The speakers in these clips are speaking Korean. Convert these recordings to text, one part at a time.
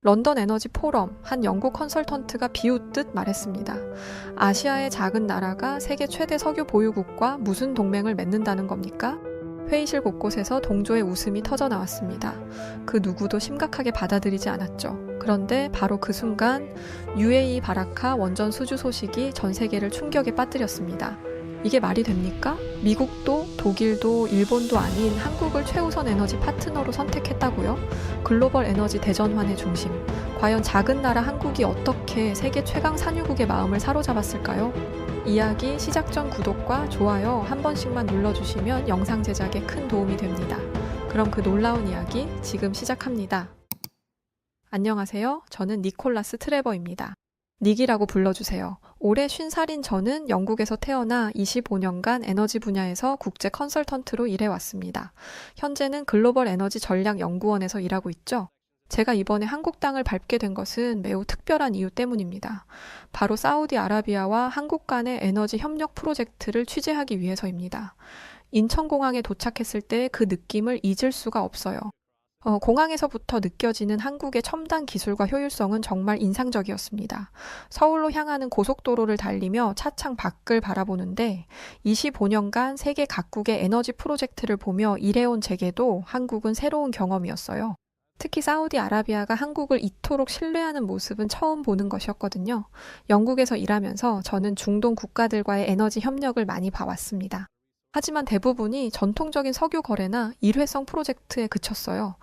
런던 에너지 포럼, 한 영국 컨설턴트가 비웃듯 말했습니다. 아시아의 작은 나라가 세계 최대 석유 보유국과 무슨 동맹을 맺는다는 겁니까? 회의실 곳곳에서 동조의 웃음이 터져 나왔습니다. 그 누구도 심각하게 받아들이지 않았죠. 그런데 바로 그 순간 UAE 바라카 원전 수주 소식이 전 세계를 충격에 빠뜨렸습니다. 이게 말이 됩니까? 미국도 독일도 일본도 아닌 한국을 최우선 에너지 파트너로 선택했다고요? 글로벌 에너지 대전환의 중심. 과연 작은 나라 한국이 어떻게 세계 최강 산유국의 마음을 사로잡았을까요? 이야기 시작 전 구독과 좋아요 한 번씩만 눌러주시면 영상 제작에 큰 도움이 됩니다. 그럼 그 놀라운 이야기 지금 시작합니다. 안녕하세요. 저는 니콜라스 트레버입니다. 닉이라고 불러주세요. 올해 50살인 저는 영국에서 태어나 25년간 에너지 분야에서 국제 컨설턴트로 일해왔습니다. 현재는 글로벌 에너지 전략 연구원에서 일하고 있죠. 제가 이번에 한국 땅을 밟게 된 것은 매우 특별한 이유 때문입니다. 바로 사우디아라비아와 한국 간의 에너지 협력 프로젝트를 취재하기 위해서입니다. 인천공항에 도착했을 때 그 느낌을 잊을 수가 없어요. 공항에서부터 느껴지는 한국의 첨단 기술과 효율성은 정말 인상적이었습니다. 서울로 향하는 고속도로를 달리며 차창 밖을 바라보는데 25년간 세계 각국의 에너지 프로젝트를 보며 일해온 제게도 한국은 새로운 경험이었어요. 특히 사우디아라비아가 한국을 이토록 신뢰하는 모습은 처음 보는 것이었거든요. 영국에서 일하면서 저는 중동 국가들과의 에너지 협력을 많이 봐왔습니다. 하지만 대부분이 전통적인 석유 거래나 일회성 프로젝트에 그쳤어요.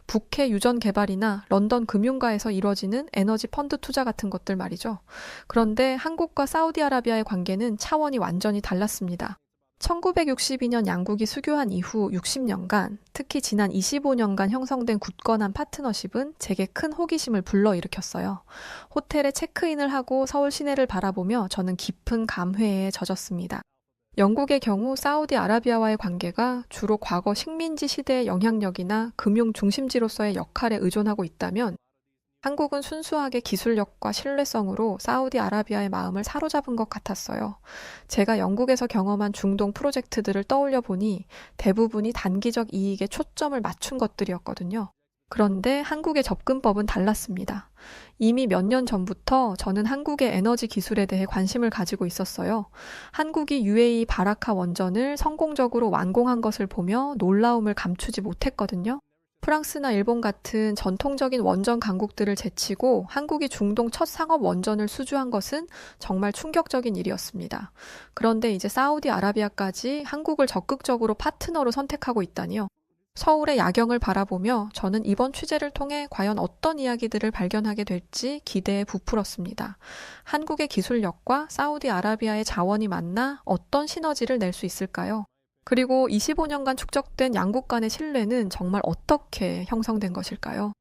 북해 유전 개발이나 런던 금융가에서 이뤄지는 에너지 펀드 투자 같은 것들 말이죠. 그런데 한국과 사우디아라비아의 관계는 차원이 완전히 달랐습니다. 1962년 양국이 수교한 이후 60년간, 특히 지난 25년간 형성된 굳건한 파트너십은 제게 큰 호기심을 불러일으켰어요. 호텔에 체크인을 하고 서울 시내를 바라보며 저는 깊은 감회에 젖었습니다. 영국의 경우 사우디아라비아와의 관계가 주로 과거 식민지 시대의 영향력이나 금융 중심지로서의 역할에 의존하고 있다면 한국은 순수하게 기술력과 신뢰성으로 사우디아라비아의 마음을 사로잡은 것 같았어요. 제가 영국에서 경험한 중동 프로젝트들을 떠올려 보니 대부분이 단기적 이익에 초점을 맞춘 것들이었거든요. 그런데 한국의 접근법은 달랐습니다. 이미 몇 년 전부터 저는 한국의 에너지 기술에 대해 관심을 가지고 있었어요. 한국이 UAE 바라카 원전을 성공적으로 완공한 것을 보며 놀라움을 감추지 못했거든요. 프랑스나 일본 같은 전통적인 원전 강국들을 제치고 한국이 중동 첫 상업 원전을 수주한 것은 정말 충격적인 일이었습니다. 그런데 이제 사우디아라비아까지 한국을 적극적으로 파트너로 선택하고 있다니요. 서울의 야경을 바라보며 저는 이번 취재를 통해 과연 어떤 이야기들을 발견하게 될지 기대에 부풀었습니다. 한국의 기술력과 사우디아라비아의 자원이 만나 어떤 시너지를 낼 수 있을까요? 그리고 25년간 축적된 양국 간의 신뢰는 정말 어떻게 형성된 것일까요?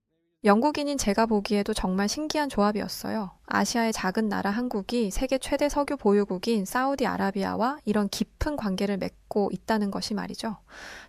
영국인인 제가 보기에도 정말 신기한 조합이었어요. 아시아의 작은 나라 한국이 세계 최대 석유 보유국인 사우디아라비아와 이런 깊은 관계를 맺고 있다는 것이 말이죠.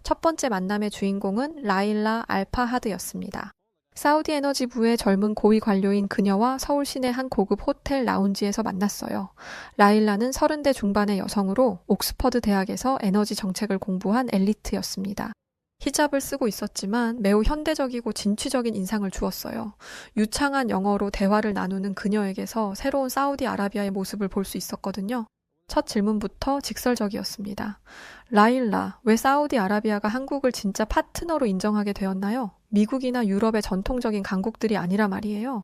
첫 번째 만남의 주인공은 라일라 알파하드였습니다. 사우디 에너지부의 젊은 고위 관료인 그녀와 서울 시내 한 고급 호텔 라운지에서 만났어요. 라일라는 30대 중반의 여성으로 옥스퍼드 대학에서 에너지 정책을 공부한 엘리트였습니다. 히잡을 쓰고 있었지만 매우 현대적이고 진취적인 인상을 주었어요. 유창한 영어로 대화를 나누는 그녀에게서 새로운 사우디아라비아의 모습을 볼 수 있었거든요. 첫 질문부터 직설적이었습니다. 라일라, 왜 사우디아라비아가 한국을 진짜 파트너로 인정하게 되었나요? 미국이나 유럽의 전통적인 강국들이 아니라 말이에요.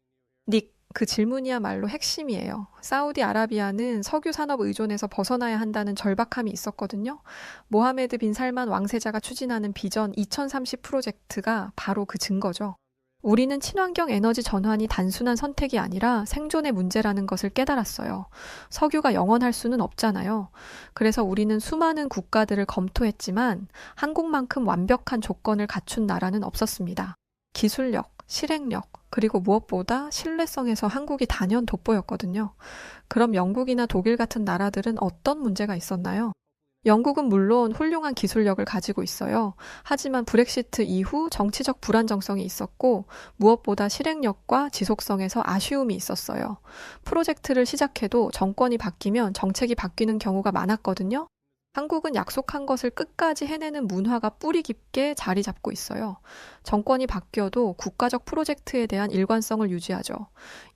닉, 그 질문이야말로 핵심이에요. 사우디아라비아는 석유 산업 의존에서 벗어나야 한다는 절박함이 있었거든요. 모하메드 빈 살만 왕세자가 추진하는 비전 2030 프로젝트가 바로 그 증거죠. 우리는 친환경 에너지 전환이 단순한 선택이 아니라 생존의 문제라는 것을 깨달았어요. 석유가 영원할 수는 없잖아요. 그래서 우리는 수많은 국가들을 검토했지만 한국만큼 완벽한 조건을 갖춘 나라는 없었습니다. 기술력, 실행력, 그리고 무엇보다 신뢰성에서 한국이 단연 돋보였거든요. 그럼 영국이나 독일 같은 나라들은 어떤 문제가 있었나요? 영국은 물론 훌륭한 기술력을 가지고 있어요. 하지만 브렉시트 이후 정치적 불안정성이 있었고 무엇보다 실행력과 지속성에서 아쉬움이 있었어요. 프로젝트를 시작해도 정권이 바뀌면 정책이 바뀌는 경우가 많았거든요. 한국은 약속한 것을 끝까지 해내는 문화가 뿌리 깊게 자리 잡고 있어요. 정권이 바뀌어도 국가적 프로젝트에 대한 일관성을 유지하죠.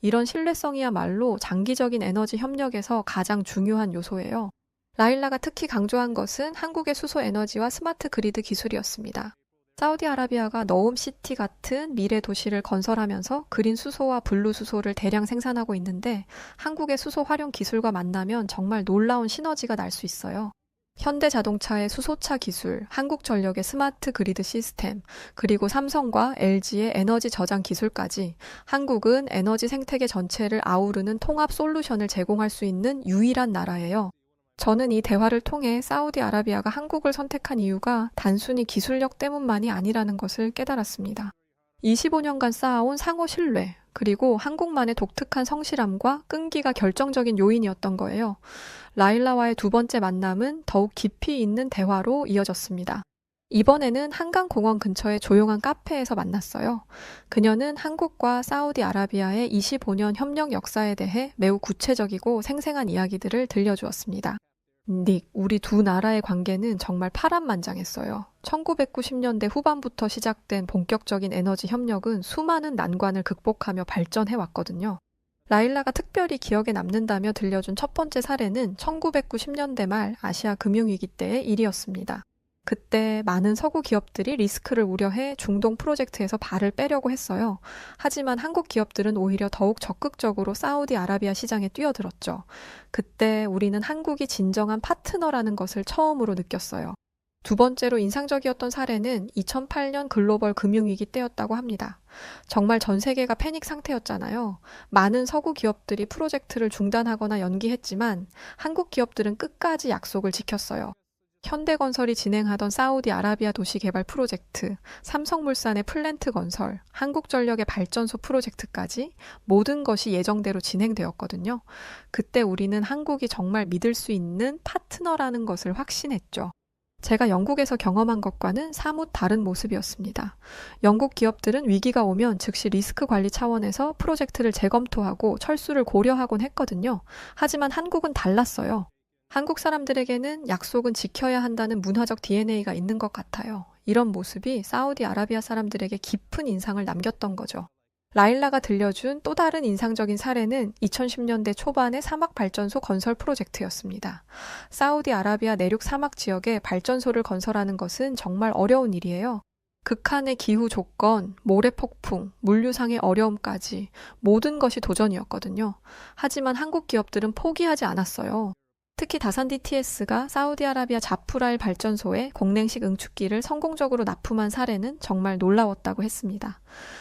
이런 신뢰성이야말로 장기적인 에너지 협력에서 가장 중요한 요소예요. 라일라가 특히 강조한 것은 한국의 수소 에너지와 스마트 그리드 기술이었습니다. 사우디아라비아가 너움시티 같은 미래 도시를 건설하면서 그린 수소와 블루 수소를 대량 생산하고 있는데 한국의 수소 활용 기술과 만나면 정말 놀라운 시너지가 날 수 있어요. 현대자동차의 수소차 기술, 한국전력의 스마트 그리드 시스템, 그리고 삼성과 LG의 에너지 저장 기술까지 한국은 에너지 생태계 전체를 아우르는 통합 솔루션을 제공할 수 있는 유일한 나라예요. 저는 이 대화를 통해 사우디아라비아가 한국을 선택한 이유가 단순히 기술력 때문만이 아니라는 것을 깨달았습니다. 25년간 쌓아온 상호 신뢰, 그리고 한국만의 독특한 성실함과 끈기가 결정적인 요인이었던 거예요. 라일라와의 두 번째 만남은 더욱 깊이 있는 대화로 이어졌습니다. 이번에는 한강공원 근처의 조용한 카페에서 만났어요. 그녀는 한국과 사우디아라비아의 25년 협력 역사에 대해 매우 구체적이고 생생한 이야기들을 들려주었습니다. 닉, 우리 두 나라의 관계는 정말 파란만장했어요. 1990년대 후반부터 시작된 본격적인 에너지 협력은 수많은 난관을 극복하며 발전해왔거든요. 라일라가 특별히 기억에 남는다며 들려준 첫 번째 사례는 1990년대 말 아시아 금융위기 때의 일이었습니다. 그때 많은 서구 기업들이 리스크를 우려해 중동 프로젝트에서 발을 빼려고 했어요. 하지만 한국 기업들은 오히려 더욱 적극적으로 사우디아라비아 시장에 뛰어들었죠. 그때 우리는 한국이 진정한 파트너라는 것을 처음으로 느꼈어요. 두 번째로 인상적이었던 사례는 2008년 글로벌 금융위기 때였다고 합니다. 정말 전 세계가 패닉 상태였잖아요. 많은 서구 기업들이 프로젝트를 중단하거나 연기했지만 한국 기업들은 끝까지 약속을 지켰어요. 현대건설이 진행하던 사우디아라비아 도시 개발 프로젝트, 삼성물산의 플랜트 건설, 한국전력의 발전소 프로젝트까지 모든 것이 예정대로 진행되었거든요. 그때 우리는 한국이 정말 믿을 수 있는 파트너라는 것을 확신했죠. 제가 영국에서 경험한 것과는 사뭇 다른 모습이었습니다. 영국 기업들은 위기가 오면 즉시 리스크 관리 차원에서 프로젝트를 재검토하고 철수를 고려하곤 했거든요. 하지만 한국은 달랐어요. 한국 사람들에게는 약속은 지켜야 한다는 문화적 DNA가 있는 것 같아요. 이런 모습이 사우디아라비아 사람들에게 깊은 인상을 남겼던 거죠. 라일라가 들려준 또 다른 인상적인 사례는 2010년대 초반의 사막발전소 건설 프로젝트였습니다. 사우디아라비아 내륙 사막 지역에 발전소를 건설하는 것은 정말 어려운 일이에요. 극한의 기후 조건, 모래 폭풍, 물류상의 어려움까지 모든 것이 도전이었거든요. 하지만 한국 기업들은 포기하지 않았어요. 특히 다산 DTS가 사우디아라비아 자프라일 발전소에 공냉식 응축기를 성공적으로 납품한 사례는 정말 놀라웠다고 했습니다.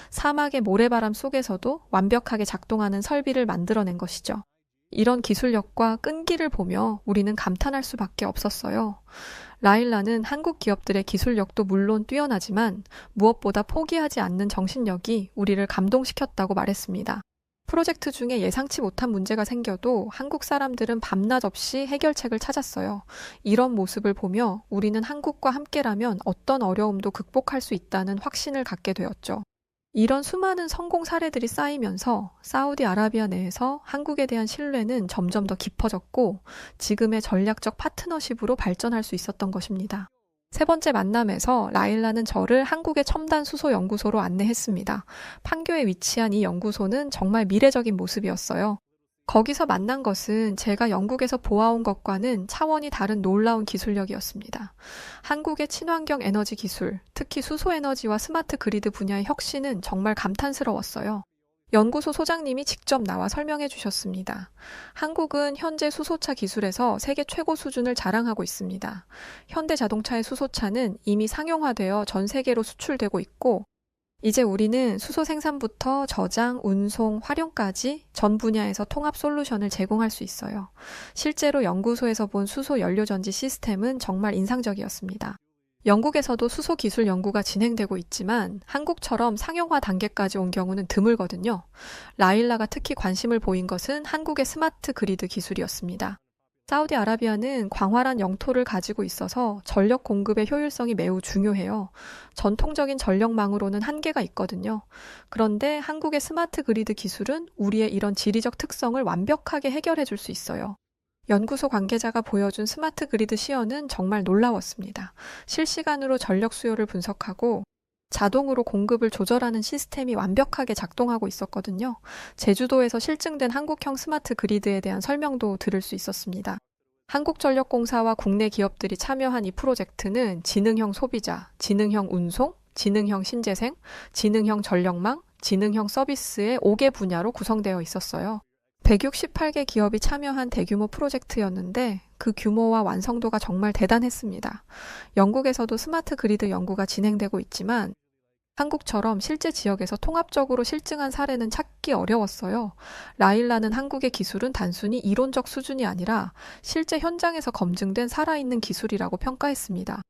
사막의 모래바람 속에서도 완벽하게 작동하는 설비를 만들어낸 것이죠. 이런 기술력과 끈기를 보며 우리는 감탄할 수밖에 없었어요. 라일라는 한국 기업들의 기술력도 물론 뛰어나지만 무엇보다 포기하지 않는 정신력이 우리를 감동시켰다고 말했습니다. 프로젝트 중에 예상치 못한 문제가 생겨도 한국 사람들은 밤낮 없이 해결책을 찾았어요. 이런 모습을 보며 우리는 한국과 함께라면 어떤 어려움도 극복할 수 있다는 확신을 갖게 되었죠. 이런 수많은 성공 사례들이 쌓이면서 사우디아라비아 내에서 한국에 대한 신뢰는 점점 더 깊어졌고 지금의 전략적 파트너십으로 발전할 수 있었던 것입니다. 세 번째 만남에서 라일라는 저를 한국의 첨단 수소 연구소로 안내했습니다. 판교에 위치한 이 연구소는 정말 미래적인 모습이었어요. 거기서 만난 것은 제가 영국에서 보아온 것과는 차원이 다른 놀라운 기술력이었습니다. 한국의 친환경 에너지 기술, 특히 수소 에너지와 스마트 그리드 분야의 혁신은 정말 감탄스러웠어요. 연구소 소장님이 직접 나와 설명해 주셨습니다. 한국은 현재 수소차 기술에서 세계 최고 수준을 자랑하고 있습니다. 현대자동차의 수소차는 이미 상용화되어 전 세계로 수출되고 있고 이제 우리는 수소 생산부터 저장, 운송, 활용까지 전 분야에서 통합 솔루션을 제공할 수 있어요. 실제로 연구소에서 본 수소 연료 전지 시스템은 정말 인상적이었습니다. 영국에서도 수소 기술 연구가 진행되고 있지만 한국처럼 상용화 단계까지 온 경우는 드물거든요. 라일라가 특히 관심을 보인 것은 한국의 스마트 그리드 기술이었습니다. 사우디아라비아는 광활한 영토를 가지고 있어서 전력 공급의 효율성이 매우 중요해요. 전통적인 전력망으로는 한계가 있거든요. 그런데 한국의 스마트 그리드 기술은 우리의 이런 지리적 특성을 완벽하게 해결해 줄 수 있어요. 연구소 관계자가 보여준 스마트 그리드 시연은 정말 놀라웠습니다. 실시간으로 전력 수요를 분석하고 자동으로 공급을 조절하는 시스템이 완벽하게 작동하고 있었거든요. 제주도에서 실증된 한국형 스마트 그리드에 대한 설명도 들을 수 있었습니다. 한국전력공사와 국내 기업들이 참여한 이 프로젝트는 지능형 소비자, 지능형 운송, 지능형 신재생, 지능형 전력망, 지능형 서비스의 5개 분야로 구성되어 있었어요. 168개 기업이 참여한 대규모 프로젝트였는데 그 규모와 완성도가 정말 대단했습니다. 영국에서도 스마트 그리드 연구가 진행되고 있지만 한국처럼 실제 지역에서 통합적으로 실증한 사례는 찾기 어려웠어요. 라일라는 한국의 기술은 단순히 이론적 수준이 아니라 실제 현장에서 검증된 살아있는 기술이라고 평가했습니다.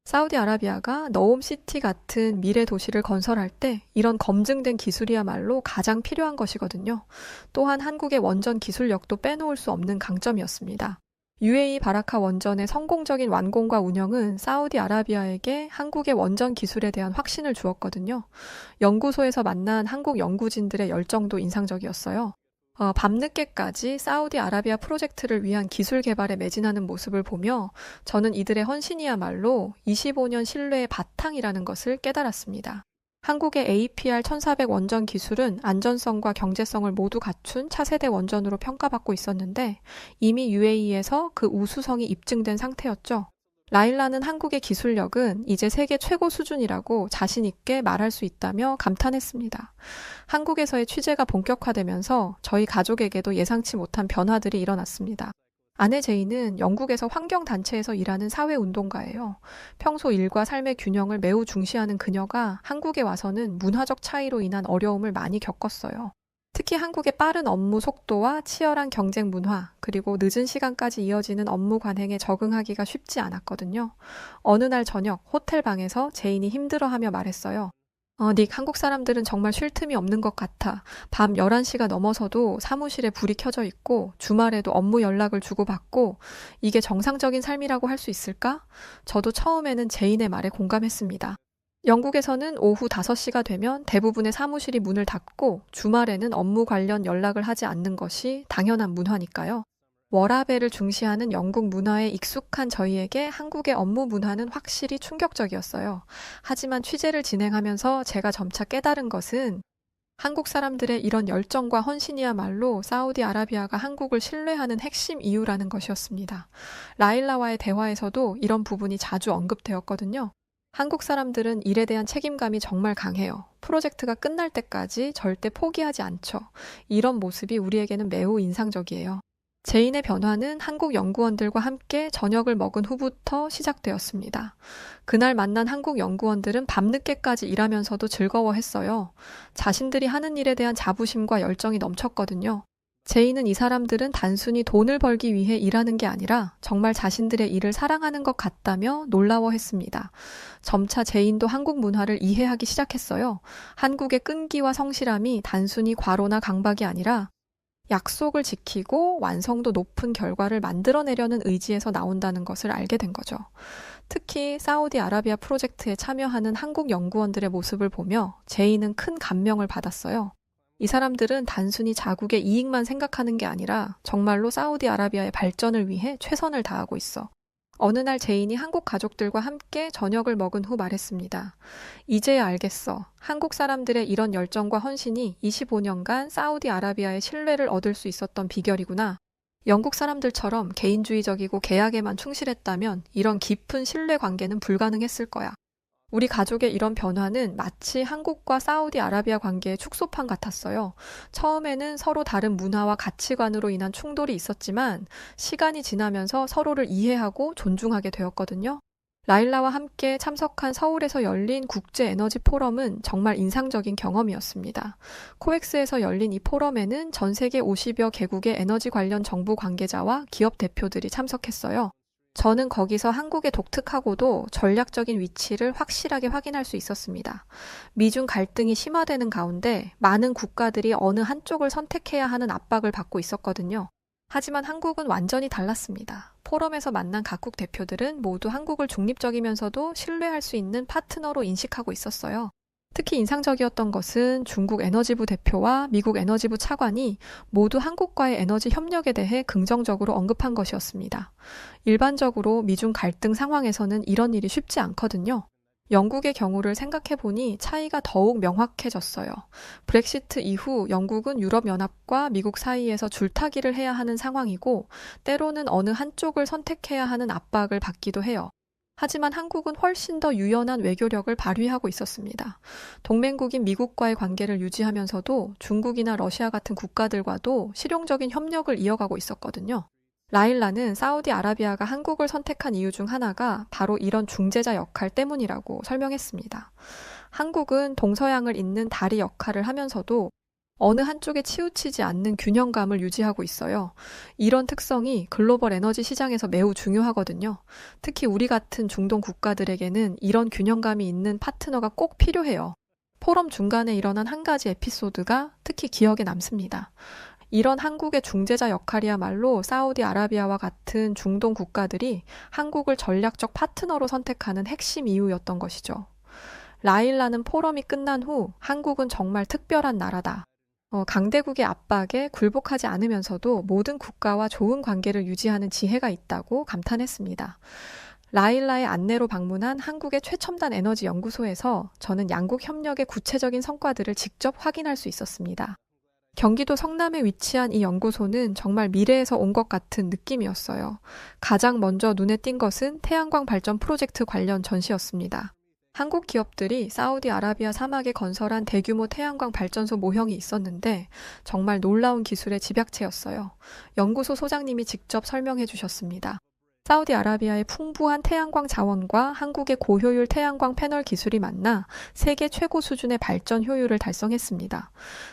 사우디아라비아가 너움시티 같은 미래 도시를 건설할 때 이런 검증된 기술이야말로 가장 필요한 것이거든요. 또한 한국의 원전 기술력도 빼놓을 수 없는 강점이었습니다. UAE 바라카 원전의 성공적인 완공과 운영은 사우디아라비아에게 한국의 원전 기술에 대한 확신을 주었거든요. 연구소에서 만난 한국 연구진들의 열정도 인상적이었어요. 밤늦게까지 사우디아라비아 프로젝트를 위한 기술 개발에 매진하는 모습을 보며 저는 이들의 헌신이야말로 25년 신뢰의 바탕이라는 것을 깨달았습니다. 한국의 APR 1400 원전 기술은 안전성과 경제성을 모두 갖춘 차세대 원전으로 평가받고 있었는데 이미 UAE에서 그 우수성이 입증된 상태였죠. 라일라는 한국의 기술력은 이제 세계 최고 수준이라고 자신 있게 말할 수 있다며 감탄했습니다. 한국에서의 취재가 본격화되면서 저희 가족에게도 예상치 못한 변화들이 일어났습니다. 아내 제이는 영국에서 환경단체에서 일하는 사회운동가예요. 평소 일과 삶의 균형을 매우 중시하는 그녀가 한국에 와서는 문화적 차이로 인한 어려움을 많이 겪었어요. 특히 한국의 빠른 업무 속도와 치열한 경쟁 문화, 그리고 늦은 시간까지 이어지는 업무 관행에 적응하기가 쉽지 않았거든요. 어느 날 저녁 호텔 방에서 제인이 힘들어하며 말했어요. 닉, 한국 사람들은 정말 쉴 틈이 없는 것 같아. 밤 11시가 넘어서도 사무실에 불이 켜져 있고 주말에도 업무 연락을 주고받고 이게 정상적인 삶이라고 할 수 있을까? 저도 처음에는 제인의 말에 공감했습니다. 영국에서는 오후 5시가 되면 대부분의 사무실이 문을 닫고 주말에는 업무 관련 연락을 하지 않는 것이 당연한 문화니까요. 워라밸을 중시하는 영국 문화에 익숙한 저희에게 한국의 업무 문화는 확실히 충격적이었어요. 하지만 취재를 진행하면서 제가 점차 깨달은 것은 한국 사람들의 이런 열정과 헌신이야말로 사우디아라비아가 한국을 신뢰하는 핵심 이유라는 것이었습니다. 라일라와의 대화에서도 이런 부분이 자주 언급되었거든요. 한국 사람들은 일에 대한 책임감이 정말 강해요. 프로젝트가 끝날 때까지 절대 포기하지 않죠. 이런 모습이 우리에게는 매우 인상적이에요. 제인의 변화는 한국 연구원들과 함께 저녁을 먹은 후부터 시작되었습니다. 그날 만난 한국 연구원들은 밤늦게까지 일하면서도 즐거워했어요. 자신들이 하는 일에 대한 자부심과 열정이 넘쳤거든요. 제인은 이 사람들은 단순히 돈을 벌기 위해 일하는 게 아니라 정말 자신들의 일을 사랑하는 것 같다며 놀라워했습니다. 점차 제인도 한국 문화를 이해하기 시작했어요. 한국의 끈기와 성실함이 단순히 과로나 강박이 아니라 약속을 지키고 완성도 높은 결과를 만들어내려는 의지에서 나온다는 것을 알게 된 거죠. 특히 사우디아라비아 프로젝트에 참여하는 한국 연구원들의 모습을 보며 제인은 큰 감명을 받았어요. 이 사람들은 단순히 자국의 이익만 생각하는 게 아니라 정말로 사우디아라비아의 발전을 위해 최선을 다하고 있어. 어느 날 제인이 한국 가족들과 함께 저녁을 먹은 후 말했습니다. 이제야 알겠어. 한국 사람들의 이런 열정과 헌신이 25년간 사우디아라비아의 신뢰를 얻을 수 있었던 비결이구나. 영국 사람들처럼 개인주의적이고 계약에만 충실했다면 이런 깊은 신뢰 관계는 불가능했을 거야. 우리 가족의 이런 변화는 마치 한국과 사우디아라비아 관계의 축소판 같았어요. 처음에는 서로 다른 문화와 가치관으로 인한 충돌이 있었지만 시간이 지나면서 서로를 이해하고 존중하게 되었거든요. 라일라와 함께 참석한 서울에서 열린 국제에너지 포럼은 정말 인상적인 경험이었습니다. 코엑스에서 열린 이 포럼에는 전 세계 50여 개국의 에너지 관련 정부 관계자와 기업 대표들이 참석했어요. 저는 거기서 한국의 독특하고도 전략적인 위치를 확실하게 확인할 수 있었습니다. 미중 갈등이 심화되는 가운데 많은 국가들이 어느 한쪽을 선택해야 하는 압박을 받고 있었거든요. 하지만 한국은 완전히 달랐습니다. 포럼에서 만난 각국 대표들은 모두 한국을 중립적이면서도 신뢰할 수 있는 파트너로 인식하고 있었어요. 특히 인상적이었던 것은 중국 에너지부 대표와 미국 에너지부 차관이 모두 한국과의 에너지 협력에 대해 긍정적으로 언급한 것이었습니다. 일반적으로 미중 갈등 상황에서는 이런 일이 쉽지 않거든요. 영국의 경우를 생각해보니 차이가 더욱 명확해졌어요. 브렉시트 이후 영국은 유럽연합과 미국 사이에서 줄타기를 해야 하는 상황이고, 때로는 어느 한쪽을 선택해야 하는 압박을 받기도 해요. 하지만 한국은 훨씬 더 유연한 외교력을 발휘하고 있었습니다. 동맹국인 미국과의 관계를 유지하면서도 중국이나 러시아 같은 국가들과도 실용적인 협력을 이어가고 있었거든요. 라일라는 사우디아라비아가 한국을 선택한 이유 중 하나가 바로 이런 중재자 역할 때문이라고 설명했습니다. 한국은 동서양을 잇는 다리 역할을 하면서도 어느 한쪽에 치우치지 않는 균형감을 유지하고 있어요. 이런 특성이 글로벌 에너지 시장에서 매우 중요하거든요. 특히 우리 같은 중동 국가들에게는 이런 균형감이 있는 파트너가 꼭 필요해요. 포럼 중간에 일어난 한 가지 에피소드가 특히 기억에 남습니다. 이런 한국의 중재자 역할이야말로 사우디아라비아와 같은 중동 국가들이 한국을 전략적 파트너로 선택하는 핵심 이유였던 것이죠. 라일라는 포럼이 끝난 후 한국은 정말 특별한 나라다. 강대국의 압박에 굴복하지 않으면서도 모든 국가와 좋은 관계를 유지하는 지혜가 있다고 감탄했습니다. 라일라의 안내로 방문한 한국의 최첨단 에너지 연구소에서 저는 양국 협력의 구체적인 성과들을 직접 확인할 수 있었습니다. 경기도 성남에 위치한 이 연구소는 정말 미래에서 온 것 같은 느낌이었어요. 가장 먼저 눈에 띈 것은 태양광 발전 프로젝트 관련 전시였습니다. 한국 기업들이 사우디아라비아 사막에 건설한 대규모 태양광 발전소 모형이 있었는데 정말 놀라운 기술의 집약체였어요. 연구소 소장님이 직접 설명해 주셨습니다. 사우디아라비아의 풍부한 태양광 자원과 한국의 고효율 태양광 패널 기술이 만나 세계 최고 수준의 발전 효율을 달성했습니다.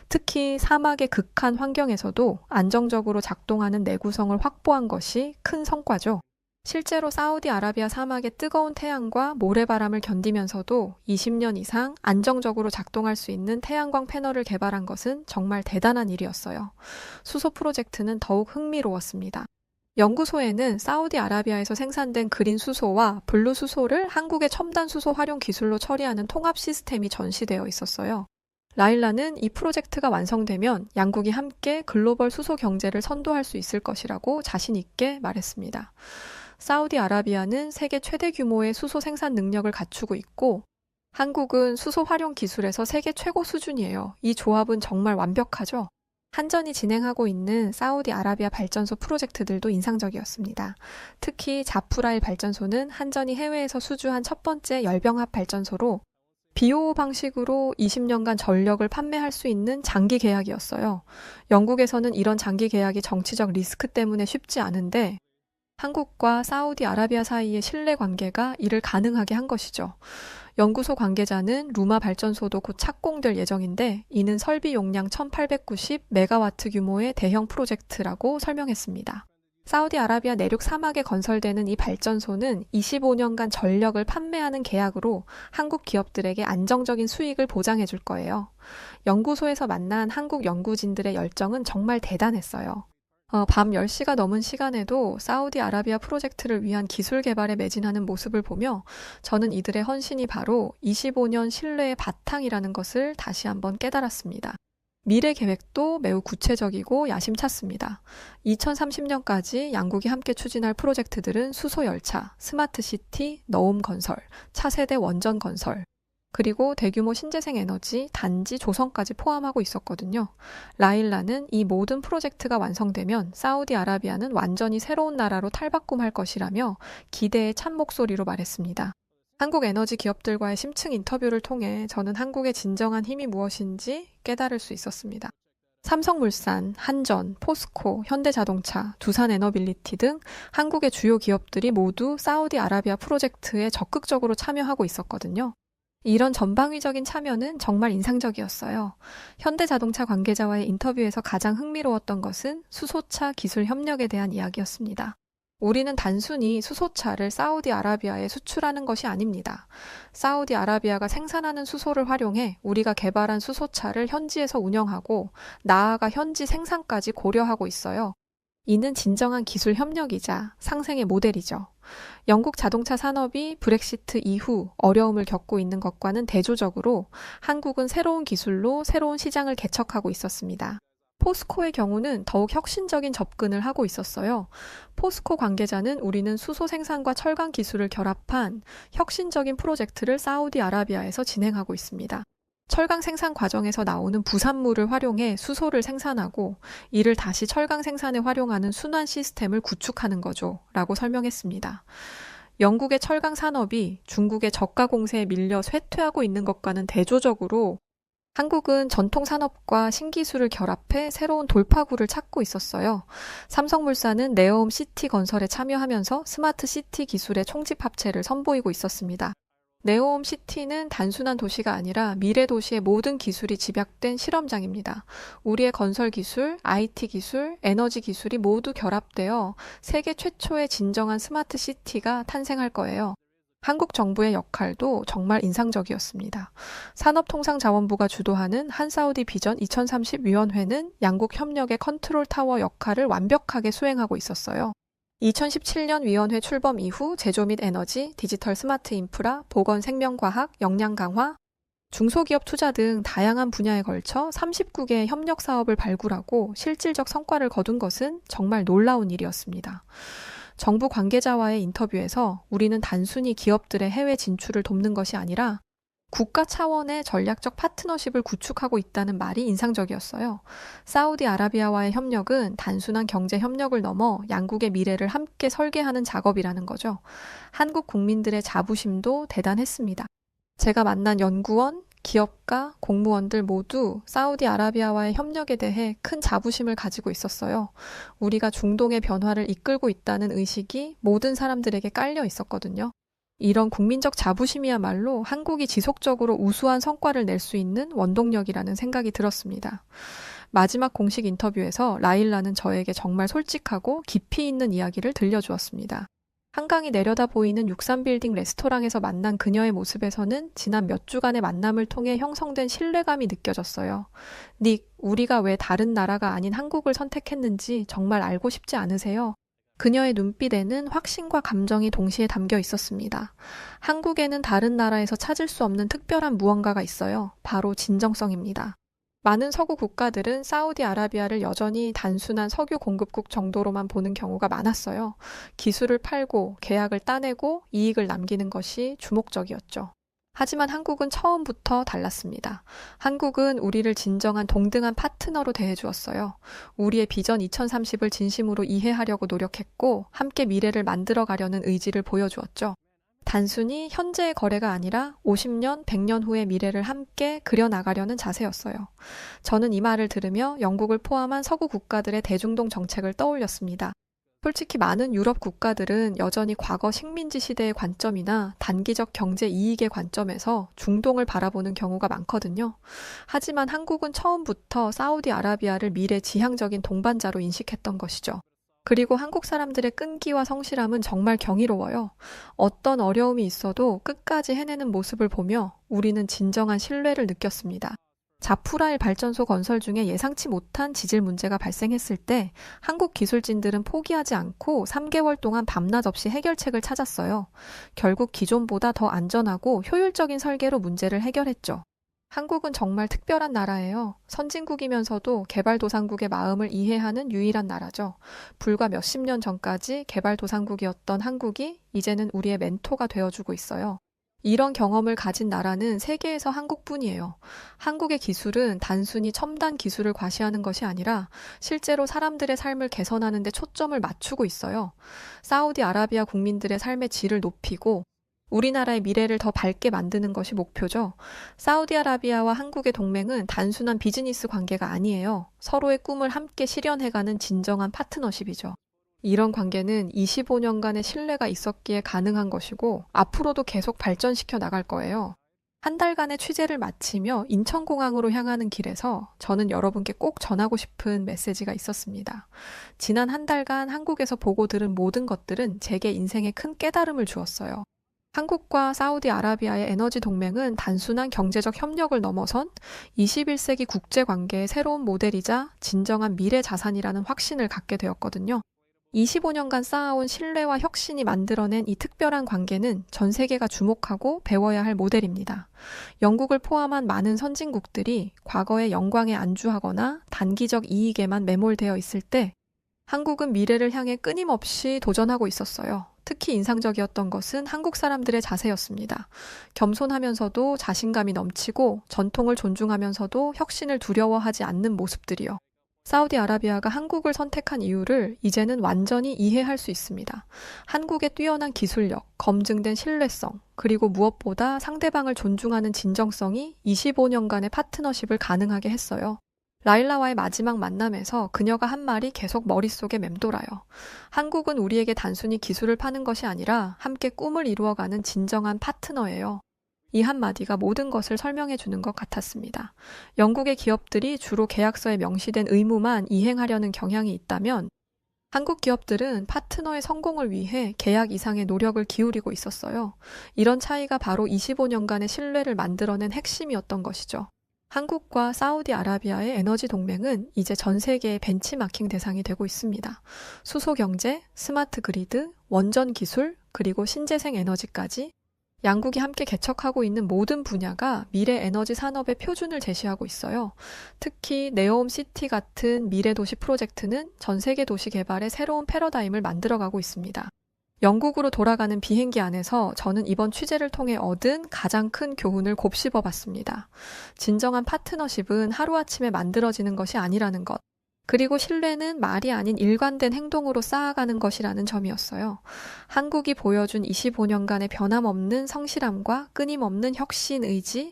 특히 사막의 극한 환경에서도 안정적으로 작동하는 내구성을 확보한 것이 큰 성과죠. 실제로 사우디아라비아 사막의 뜨거운 태양과 모래바람을 견디면서도 20년 이상 안정적으로 작동할 수 있는 태양광 패널을 개발한 것은 정말 대단한 일이었어요. 수소 프로젝트는 더욱 흥미로웠습니다. 연구소에는 사우디아라비아에서 생산된 그린 수소와 블루 수소를 한국의 첨단 수소 활용 기술로 처리하는 통합 시스템이 전시되어 있었어요. 라일라는 이 프로젝트가 완성되면 양국이 함께 글로벌 수소 경제를 선도할 수 있을 것이라고 자신 있게 말했습니다. 사우디아라비아는 세계 최대 규모의 수소 생산 능력을 갖추고 있고 한국은 수소 활용 기술에서 세계 최고 수준이에요. 이 조합은 정말 완벽하죠? 한전이 진행하고 있는 사우디아라비아 발전소 프로젝트들도 인상적이었습니다. 특히 자프라일 발전소는 한전이 해외에서 수주한 첫 번째 열병합 발전소로 BOO 방식으로 20년간 전력을 판매할 수 있는 장기 계약이었어요. 영국에서는 이런 장기 계약이 정치적 리스크 때문에 쉽지 않은데 한국과 사우디아라비아 사이의 신뢰 관계가 이를 가능하게 한 것이죠. 연구소 관계자는 루마 발전소도 곧 착공될 예정인데 이는 설비 용량 1890메가와트 규모의 대형 프로젝트라고 설명했습니다. 사우디아라비아 내륙 사막에 건설되는 이 발전소는 25년간 전력을 판매하는 계약으로 한국 기업들에게 안정적인 수익을 보장해 줄 거예요. 연구소에서 만난 한국 연구진들의 열정은 정말 대단했어요. 밤 10시가 넘은 시간에도 사우디아라비아 프로젝트를 위한 기술 개발에 매진하는 모습을 보며 저는 이들의 헌신이 바로 25년 신뢰의 바탕이라는 것을 다시 한번 깨달았습니다. 미래 계획도 매우 구체적이고 야심찼습니다. 2030년까지 양국이 함께 추진할 프로젝트들은 수소열차, 스마트시티, 너움 건설, 차세대 원전 건설, 그리고 대규모 신재생 에너지, 단지 조성까지 포함하고 있었거든요. 라일라는 이 모든 프로젝트가 완성되면 사우디아라비아는 완전히 새로운 나라로 탈바꿈할 것이라며 기대의 찬 목소리로 말했습니다. 한국 에너지 기업들과의 심층 인터뷰를 통해 저는 한국의 진정한 힘이 무엇인지 깨달을 수 있었습니다. 삼성물산, 한전, 포스코, 현대자동차, 두산에너빌리티 등 한국의 주요 기업들이 모두 사우디아라비아 프로젝트에 적극적으로 참여하고 있었거든요. 이런 전방위적인 참여는 정말 인상적이었어요. 현대자동차 관계자와의 인터뷰에서 가장 흥미로웠던 것은 수소차 기술 협력에 대한 이야기였습니다. 우리는 단순히 수소차를 사우디아라비아에 수출하는 것이 아닙니다. 사우디아라비아가 생산하는 수소를 활용해 우리가 개발한 수소차를 현지에서 운영하고 나아가 현지 생산까지 고려하고 있어요. 이는 진정한 기술 협력이자 상생의 모델이죠. 영국 자동차 산업이 브렉시트 이후 어려움을 겪고 있는 것과는 대조적으로 한국은 새로운 기술로 새로운 시장을 개척하고 있었습니다. 포스코의 경우는 더욱 혁신적인 접근을 하고 있었어요. 포스코 관계자는 우리는 수소 생산과 철강 기술을 결합한 혁신적인 프로젝트를 사우디아라비아에서 진행하고 있습니다. 철강 생산 과정에서 나오는 부산물을 활용해 수소를 생산하고 이를 다시 철강 생산에 활용하는 순환 시스템을 구축하는 거죠. 라고 설명했습니다. 영국의 철강 산업이 중국의 저가 공세에 밀려 쇠퇴하고 있는 것과는 대조적으로 한국은 전통 산업과 신기술을 결합해 새로운 돌파구를 찾고 있었어요. 삼성물산은 네어홈 시티 건설에 참여하면서 스마트 시티 기술의 총집 합체를 선보이고 있었습니다. 네오홈 시티는 단순한 도시가 아니라 미래 도시의 모든 기술이 집약된 실험장입니다. 우리의 건설 기술, IT 기술, 에너지 기술이 모두 결합되어 세계 최초의 진정한 스마트 시티가 탄생할 거예요. 한국 정부의 역할도 정말 인상적이었습니다. 산업통상자원부가 주도하는 한사우디 비전 2030 위원회는 양국 협력의 컨트롤 타워 역할을 완벽하게 수행하고 있었어요. 2017년 위원회 출범 이후 제조 및 에너지, 디지털 스마트 인프라, 보건 생명과학, 역량 강화, 중소기업 투자 등 다양한 분야에 걸쳐 39개의 협력 사업을 발굴하고 실질적 성과를 거둔 것은 정말 놀라운 일이었습니다. 정부 관계자와의 인터뷰에서 우리는 단순히 기업들의 해외 진출을 돕는 것이 아니라 국가 차원의 전략적 파트너십을 구축하고 있다는 말이 인상적이었어요. 사우디아라비아와의 협력은 단순한 경제 협력을 넘어 양국의 미래를 함께 설계하는 작업이라는 거죠. 한국 국민들의 자부심도 대단했습니다. 제가 만난 연구원, 기업가, 공무원들 모두 사우디아라비아와의 협력에 대해 큰 자부심을 가지고 있었어요. 우리가 중동의 변화를 이끌고 있다는 의식이 모든 사람들에게 깔려 있었거든요. 이런 국민적 자부심이야말로 한국이 지속적으로 우수한 성과를 낼 수 있는 원동력이라는 생각이 들었습니다. 마지막 공식 인터뷰에서 라일라는 저에게 정말 솔직하고 깊이 있는 이야기를 들려주었습니다. 한강이 내려다 보이는 63빌딩 레스토랑에서 만난 그녀의 모습에서는 지난 몇 주간의 만남을 통해 형성된 신뢰감이 느껴졌어요. 닉, 우리가 왜 다른 나라가 아닌 한국을 선택했는지 정말 알고 싶지 않으세요? 그녀의 눈빛에는 확신과 감정이 동시에 담겨 있었습니다. 한국에는 다른 나라에서 찾을 수 없는 특별한 무언가가 있어요. 바로 진정성입니다. 많은 서구 국가들은 사우디아라비아를 여전히 단순한 석유 공급국 정도로만 보는 경우가 많았어요. 기술을 팔고 계약을 따내고 이익을 남기는 것이 주목적이었죠. 하지만 한국은 처음부터 달랐습니다. 한국은 우리를 진정한 동등한 파트너로 대해주었어요. 우리의 비전 2030을 진심으로 이해하려고 노력했고 함께 미래를 만들어가려는 의지를 보여주었죠. 단순히 현재의 거래가 아니라 50년, 100년 후의 미래를 함께 그려나가려는 자세였어요. 저는 이 말을 들으며 영국을 포함한 서구 국가들의 대중동 정책을 떠올렸습니다. 솔직히 많은 유럽 국가들은 여전히 과거 식민지 시대의 관점이나 단기적 경제 이익의 관점에서 중동을 바라보는 경우가 많거든요. 하지만 한국은 처음부터 사우디아라비아를 미래 지향적인 동반자로 인식했던 것이죠. 그리고 한국 사람들의 끈기와 성실함은 정말 경이로워요. 어떤 어려움이 있어도 끝까지 해내는 모습을 보며 우리는 진정한 신뢰를 느꼈습니다. 자프라일 발전소 건설 중에 예상치 못한 지질 문제가 발생했을 때 한국 기술진들은 포기하지 않고 3개월 동안 밤낮 없이 해결책을 찾았어요. 결국 기존보다 더 안전하고 효율적인 설계로 문제를 해결했죠. 한국은 정말 특별한 나라예요. 선진국이면서도 개발도상국의 마음을 이해하는 유일한 나라죠. 불과 몇십 년 전까지 개발도상국이었던 한국이 이제는 우리의 멘토가 되어주고 있어요. 이런 경험을 가진 나라는 세계에서 한국뿐이에요. 한국의 기술은 단순히 첨단 기술을 과시하는 것이 아니라 실제로 사람들의 삶을 개선하는 데 초점을 맞추고 있어요. 사우디아라비아 국민들의 삶의 질을 높이고 우리나라의 미래를 더 밝게 만드는 것이 목표죠. 사우디아라비아와 한국의 동맹은 단순한 비즈니스 관계가 아니에요. 서로의 꿈을 함께 실현해가는 진정한 파트너십이죠. 이런 관계는 25년간의 신뢰가 있었기에 가능한 것이고 앞으로도 계속 발전시켜 나갈 거예요. 한 달간의 취재를 마치며 인천공항으로 향하는 길에서 저는 여러분께 꼭 전하고 싶은 메시지가 있었습니다. 지난 한 달간 한국에서 보고 들은 모든 것들은 제게 인생에 큰 깨달음을 주었어요. 한국과 사우디아라비아의 에너지 동맹은 단순한 경제적 협력을 넘어선 21세기 국제관계의 새로운 모델이자 진정한 미래 자산이라는 확신을 갖게 되었거든요. 25년간 쌓아온 신뢰와 혁신이 만들어낸 이 특별한 관계는 전 세계가 주목하고 배워야 할 모델입니다. 영국을 포함한 많은 선진국들이 과거의 영광에 안주하거나 단기적 이익에만 매몰되어 있을 때 한국은 미래를 향해 끊임없이 도전하고 있었어요. 특히 인상적이었던 것은 한국 사람들의 자세였습니다. 겸손하면서도 자신감이 넘치고 전통을 존중하면서도 혁신을 두려워하지 않는 모습들이요. 사우디아라비아가 한국을 선택한 이유를 이제는 완전히 이해할 수 있습니다. 한국의 뛰어난 기술력, 검증된 신뢰성, 그리고 무엇보다 상대방을 존중하는 진정성이 25년간의 파트너십을 가능하게 했어요. 라일라와의 마지막 만남에서 그녀가 한 말이 계속 머릿속에 맴돌아요. 한국은 우리에게 단순히 기술을 파는 것이 아니라 함께 꿈을 이루어가는 진정한 파트너예요. 이 한마디가 모든 것을 설명해 주는 것 같았습니다. 영국의 기업들이 주로 계약서에 명시된 의무만 이행하려는 경향이 있다면 한국 기업들은 파트너의 성공을 위해 계약 이상의 노력을 기울이고 있었어요. 이런 차이가 바로 25년간의 신뢰를 만들어낸 핵심이었던 것이죠. 한국과 사우디아라비아의 에너지 동맹은 이제 전 세계의 벤치마킹 대상이 되고 있습니다. 수소 경제, 스마트 그리드, 원전 기술, 그리고 신재생 에너지까지 양국이 함께 개척하고 있는 모든 분야가 미래 에너지 산업의 표준을 제시하고 있어요. 특히 네옴 시티 같은 미래 도시 프로젝트는 전 세계 도시 개발의 새로운 패러다임을 만들어가고 있습니다. 영국으로 돌아가는 비행기 안에서 저는 이번 취재를 통해 얻은 가장 큰 교훈을 곱씹어 봤습니다. 진정한 파트너십은 하루아침에 만들어지는 것이 아니라는 것. 그리고 신뢰는 말이 아닌 일관된 행동으로 쌓아가는 것이라는 점이었어요. 한국이 보여준 25년간의 변함없는 성실함과 끊임없는 혁신 의지,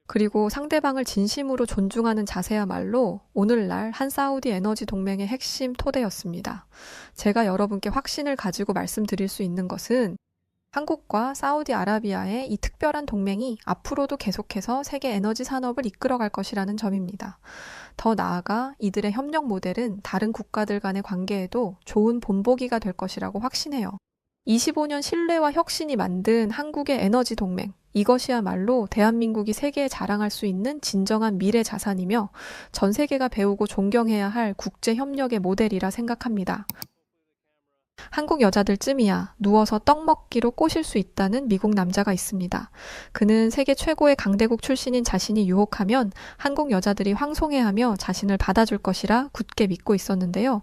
그리고 상대방을 진심으로 존중하는 자세야말로 오늘날 한사우디 에너지 동맹의 핵심 토대였습니다. 제가 여러분께 확신을 가지고 말씀드릴 수 있는 것은 한국과 사우디아라비아의 이 특별한 동맹이 앞으로도 계속해서 세계 에너지 산업을 이끌어갈 것이라는 점입니다. 더 나아가 이들의 협력 모델은 다른 국가들 간의 관계에도 좋은 본보기가 될 것이라고 확신해요. 25년 신뢰와 혁신이 만든 한국의 에너지 동맹, 이것이야말로 대한민국이 세계에 자랑할 수 있는 진정한 미래 자산이며 전 세계가 배우고 존경해야 할 국제 협력의 모델이라 생각합니다. 한국 여자들쯤이야 누워서 떡 먹기로 꼬실 수 있다는 미국 남자가 있습니다. 그는 세계 최고의 강대국 출신인 자신이 유혹하면 한국 여자들이 황송해하며 자신을 받아줄 것이라 굳게 믿고 있었는데요.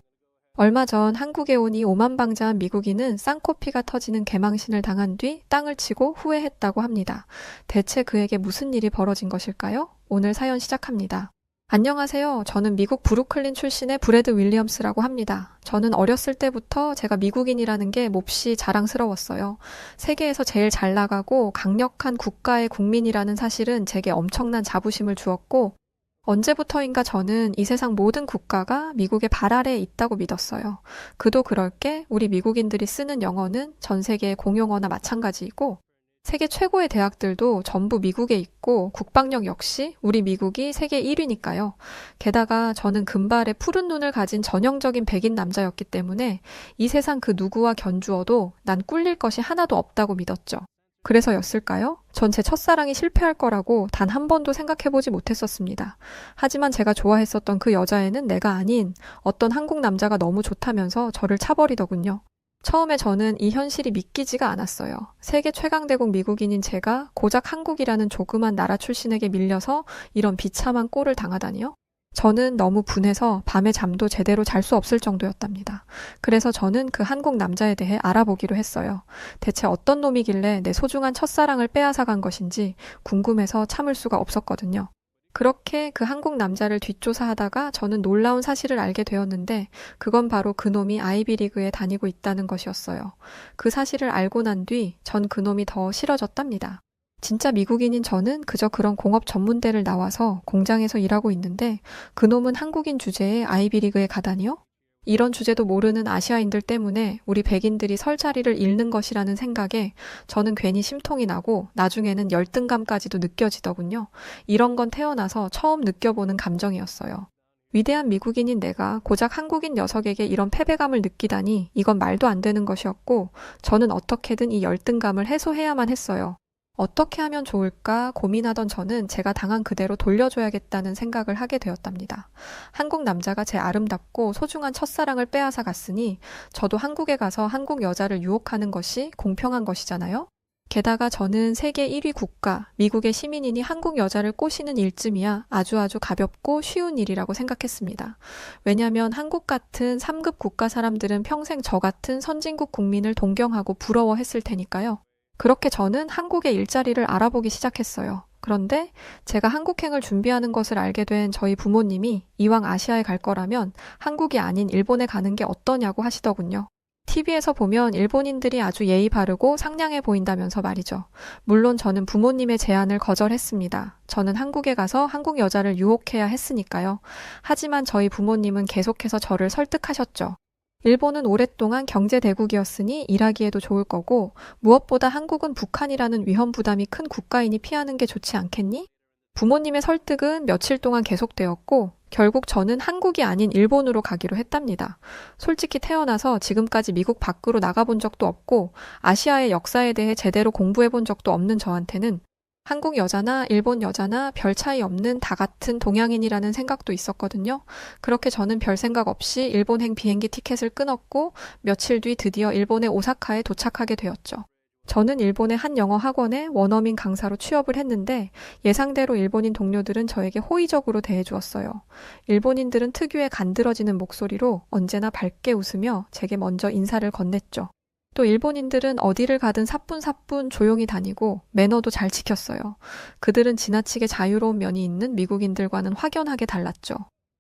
얼마 전 한국에 온 이 오만방자한 미국인은 쌍코피가 터지는 개망신을 당한 뒤 땅을 치고 후회했다고 합니다. 대체 그에게 무슨 일이 벌어진 것일까요? 오늘 사연 시작합니다. 안녕하세요. 저는 미국 브루클린 출신의 브래드 윌리엄스라고 합니다. 저는 어렸을 때부터 제가 미국인이라는 게 몹시 자랑스러웠어요. 세계에서 제일 잘 나가고 강력한 국가의 국민이라는 사실은 제게 엄청난 자부심을 주었고 언제부터인가 저는 이 세상 모든 국가가 미국의 발 아래에 있다고 믿었어요. 그도 그럴 게 우리 미국인들이 쓰는 영어는 전 세계의 공용어나 마찬가지이고 세계 최고의 대학들도 전부 미국에 있고 국방력 역시 우리 미국이 세계 1위니까요. 게다가 저는 금발의 푸른 눈을 가진 전형적인 백인 남자였기 때문에 이 세상 그 누구와 견주어도 난 꿀릴 것이 하나도 없다고 믿었죠. 그래서였을까요? 전 제 첫사랑이 실패할 거라고 단 한 번도 생각해보지 못했었습니다. 하지만 제가 좋아했었던 그 여자애는 내가 아닌 어떤 한국 남자가 너무 좋다면서 저를 차버리더군요. 처음에 저는 이 현실이 믿기지가 않았어요. 세계 최강대국 미국인인 제가 고작 한국이라는 조그만 나라 출신에게 밀려서 이런 비참한 꼴을 당하다니요? 저는 너무 분해서 밤에 잠도 제대로 잘 수 없을 정도였답니다. 그래서 저는 그 한국 남자에 대해 알아보기로 했어요. 대체 어떤 놈이길래 내 소중한 첫사랑을 빼앗아간 것인지 궁금해서 참을 수가 없었거든요. 그렇게 그 한국 남자를 뒷조사하다가 저는 놀라운 사실을 알게 되었는데 그건 바로 그놈이 아이비리그에 다니고 있다는 것이었어요. 그 사실을 알고 난 뒤 전 그놈이 더 싫어졌답니다. 진짜 미국인인 저는 그저 그런 공업 전문대를 나와서 공장에서 일하고 있는데 그놈은 한국인 주제에 아이비리그에 가다니요? 이런 주제도 모르는 아시아인들 때문에 우리 백인들이 설 자리를 잃는 것이라는 생각에 저는 괜히 심통이 나고 나중에는 열등감까지도 느껴지더군요. 이런 건 태어나서 처음 느껴보는 감정이었어요. 위대한 미국인인 내가 고작 한국인 녀석에게 이런 패배감을 느끼다니 이건 말도 안 되는 것이었고 저는 어떻게든 이 열등감을 해소해야만 했어요. 어떻게 하면 좋을까 고민하던 저는 제가 당한 그대로 돌려줘야겠다는 생각을 하게 되었답니다. 한국 남자가 제 아름답고 소중한 첫사랑을 빼앗아 갔으니 저도 한국에 가서 한국 여자를 유혹하는 것이 공평한 것이잖아요. 게다가 저는 세계 1위 국가, 미국의 시민이니 한국 여자를 꼬시는 일쯤이야 아주 가볍고 쉬운 일이라고 생각했습니다. 왜냐하면 한국 같은 3급 국가 사람들은 평생 저 같은 선진국 국민을 동경하고 부러워했을 테니까요. 그렇게 저는 한국의 일자리를 알아보기 시작했어요. 그런데 제가 한국행을 준비하는 것을 알게 된 저희 부모님이 이왕 아시아에 갈 거라면 한국이 아닌 일본에 가는 게 어떠냐고 하시더군요. TV에서 보면 일본인들이 아주 예의 바르고 상냥해 보인다면서 말이죠. 물론 저는 부모님의 제안을 거절했습니다. 저는 한국에 가서 한국 여자를 유혹해야 했으니까요. 하지만 저희 부모님은 계속해서 저를 설득하셨죠. 일본은 오랫동안 경제 대국이었으니 일하기에도 좋을 거고 무엇보다 한국은 북한이라는 위험 부담이 큰 국가이니 피하는 게 좋지 않겠니? 부모님의 설득은 며칠 동안 계속되었고 결국 저는 한국이 아닌 일본으로 가기로 했답니다. 솔직히 태어나서 지금까지 미국 밖으로 나가본 적도 없고 아시아의 역사에 대해 제대로 공부해본 적도 없는 저한테는 한국 여자나 일본 여자나 별 차이 없는 다 같은 동양인이라는 생각도 있었거든요. 그렇게 저는 별 생각 없이 일본행 비행기 티켓을 끊었고 며칠 뒤 드디어 일본의 오사카에 도착하게 되었죠. 저는 일본의 한 영어 학원에 원어민 강사로 취업을 했는데 예상대로 일본인 동료들은 저에게 호의적으로 대해주었어요. 일본인들은 특유의 간드러지는 목소리로 언제나 밝게 웃으며 제게 먼저 인사를 건넸죠. 또 일본인들은 어디를 가든 사뿐사뿐 조용히 다니고 매너도 잘 지켰어요. 그들은 지나치게 자유로운 면이 있는 미국인들과는 확연하게 달랐죠.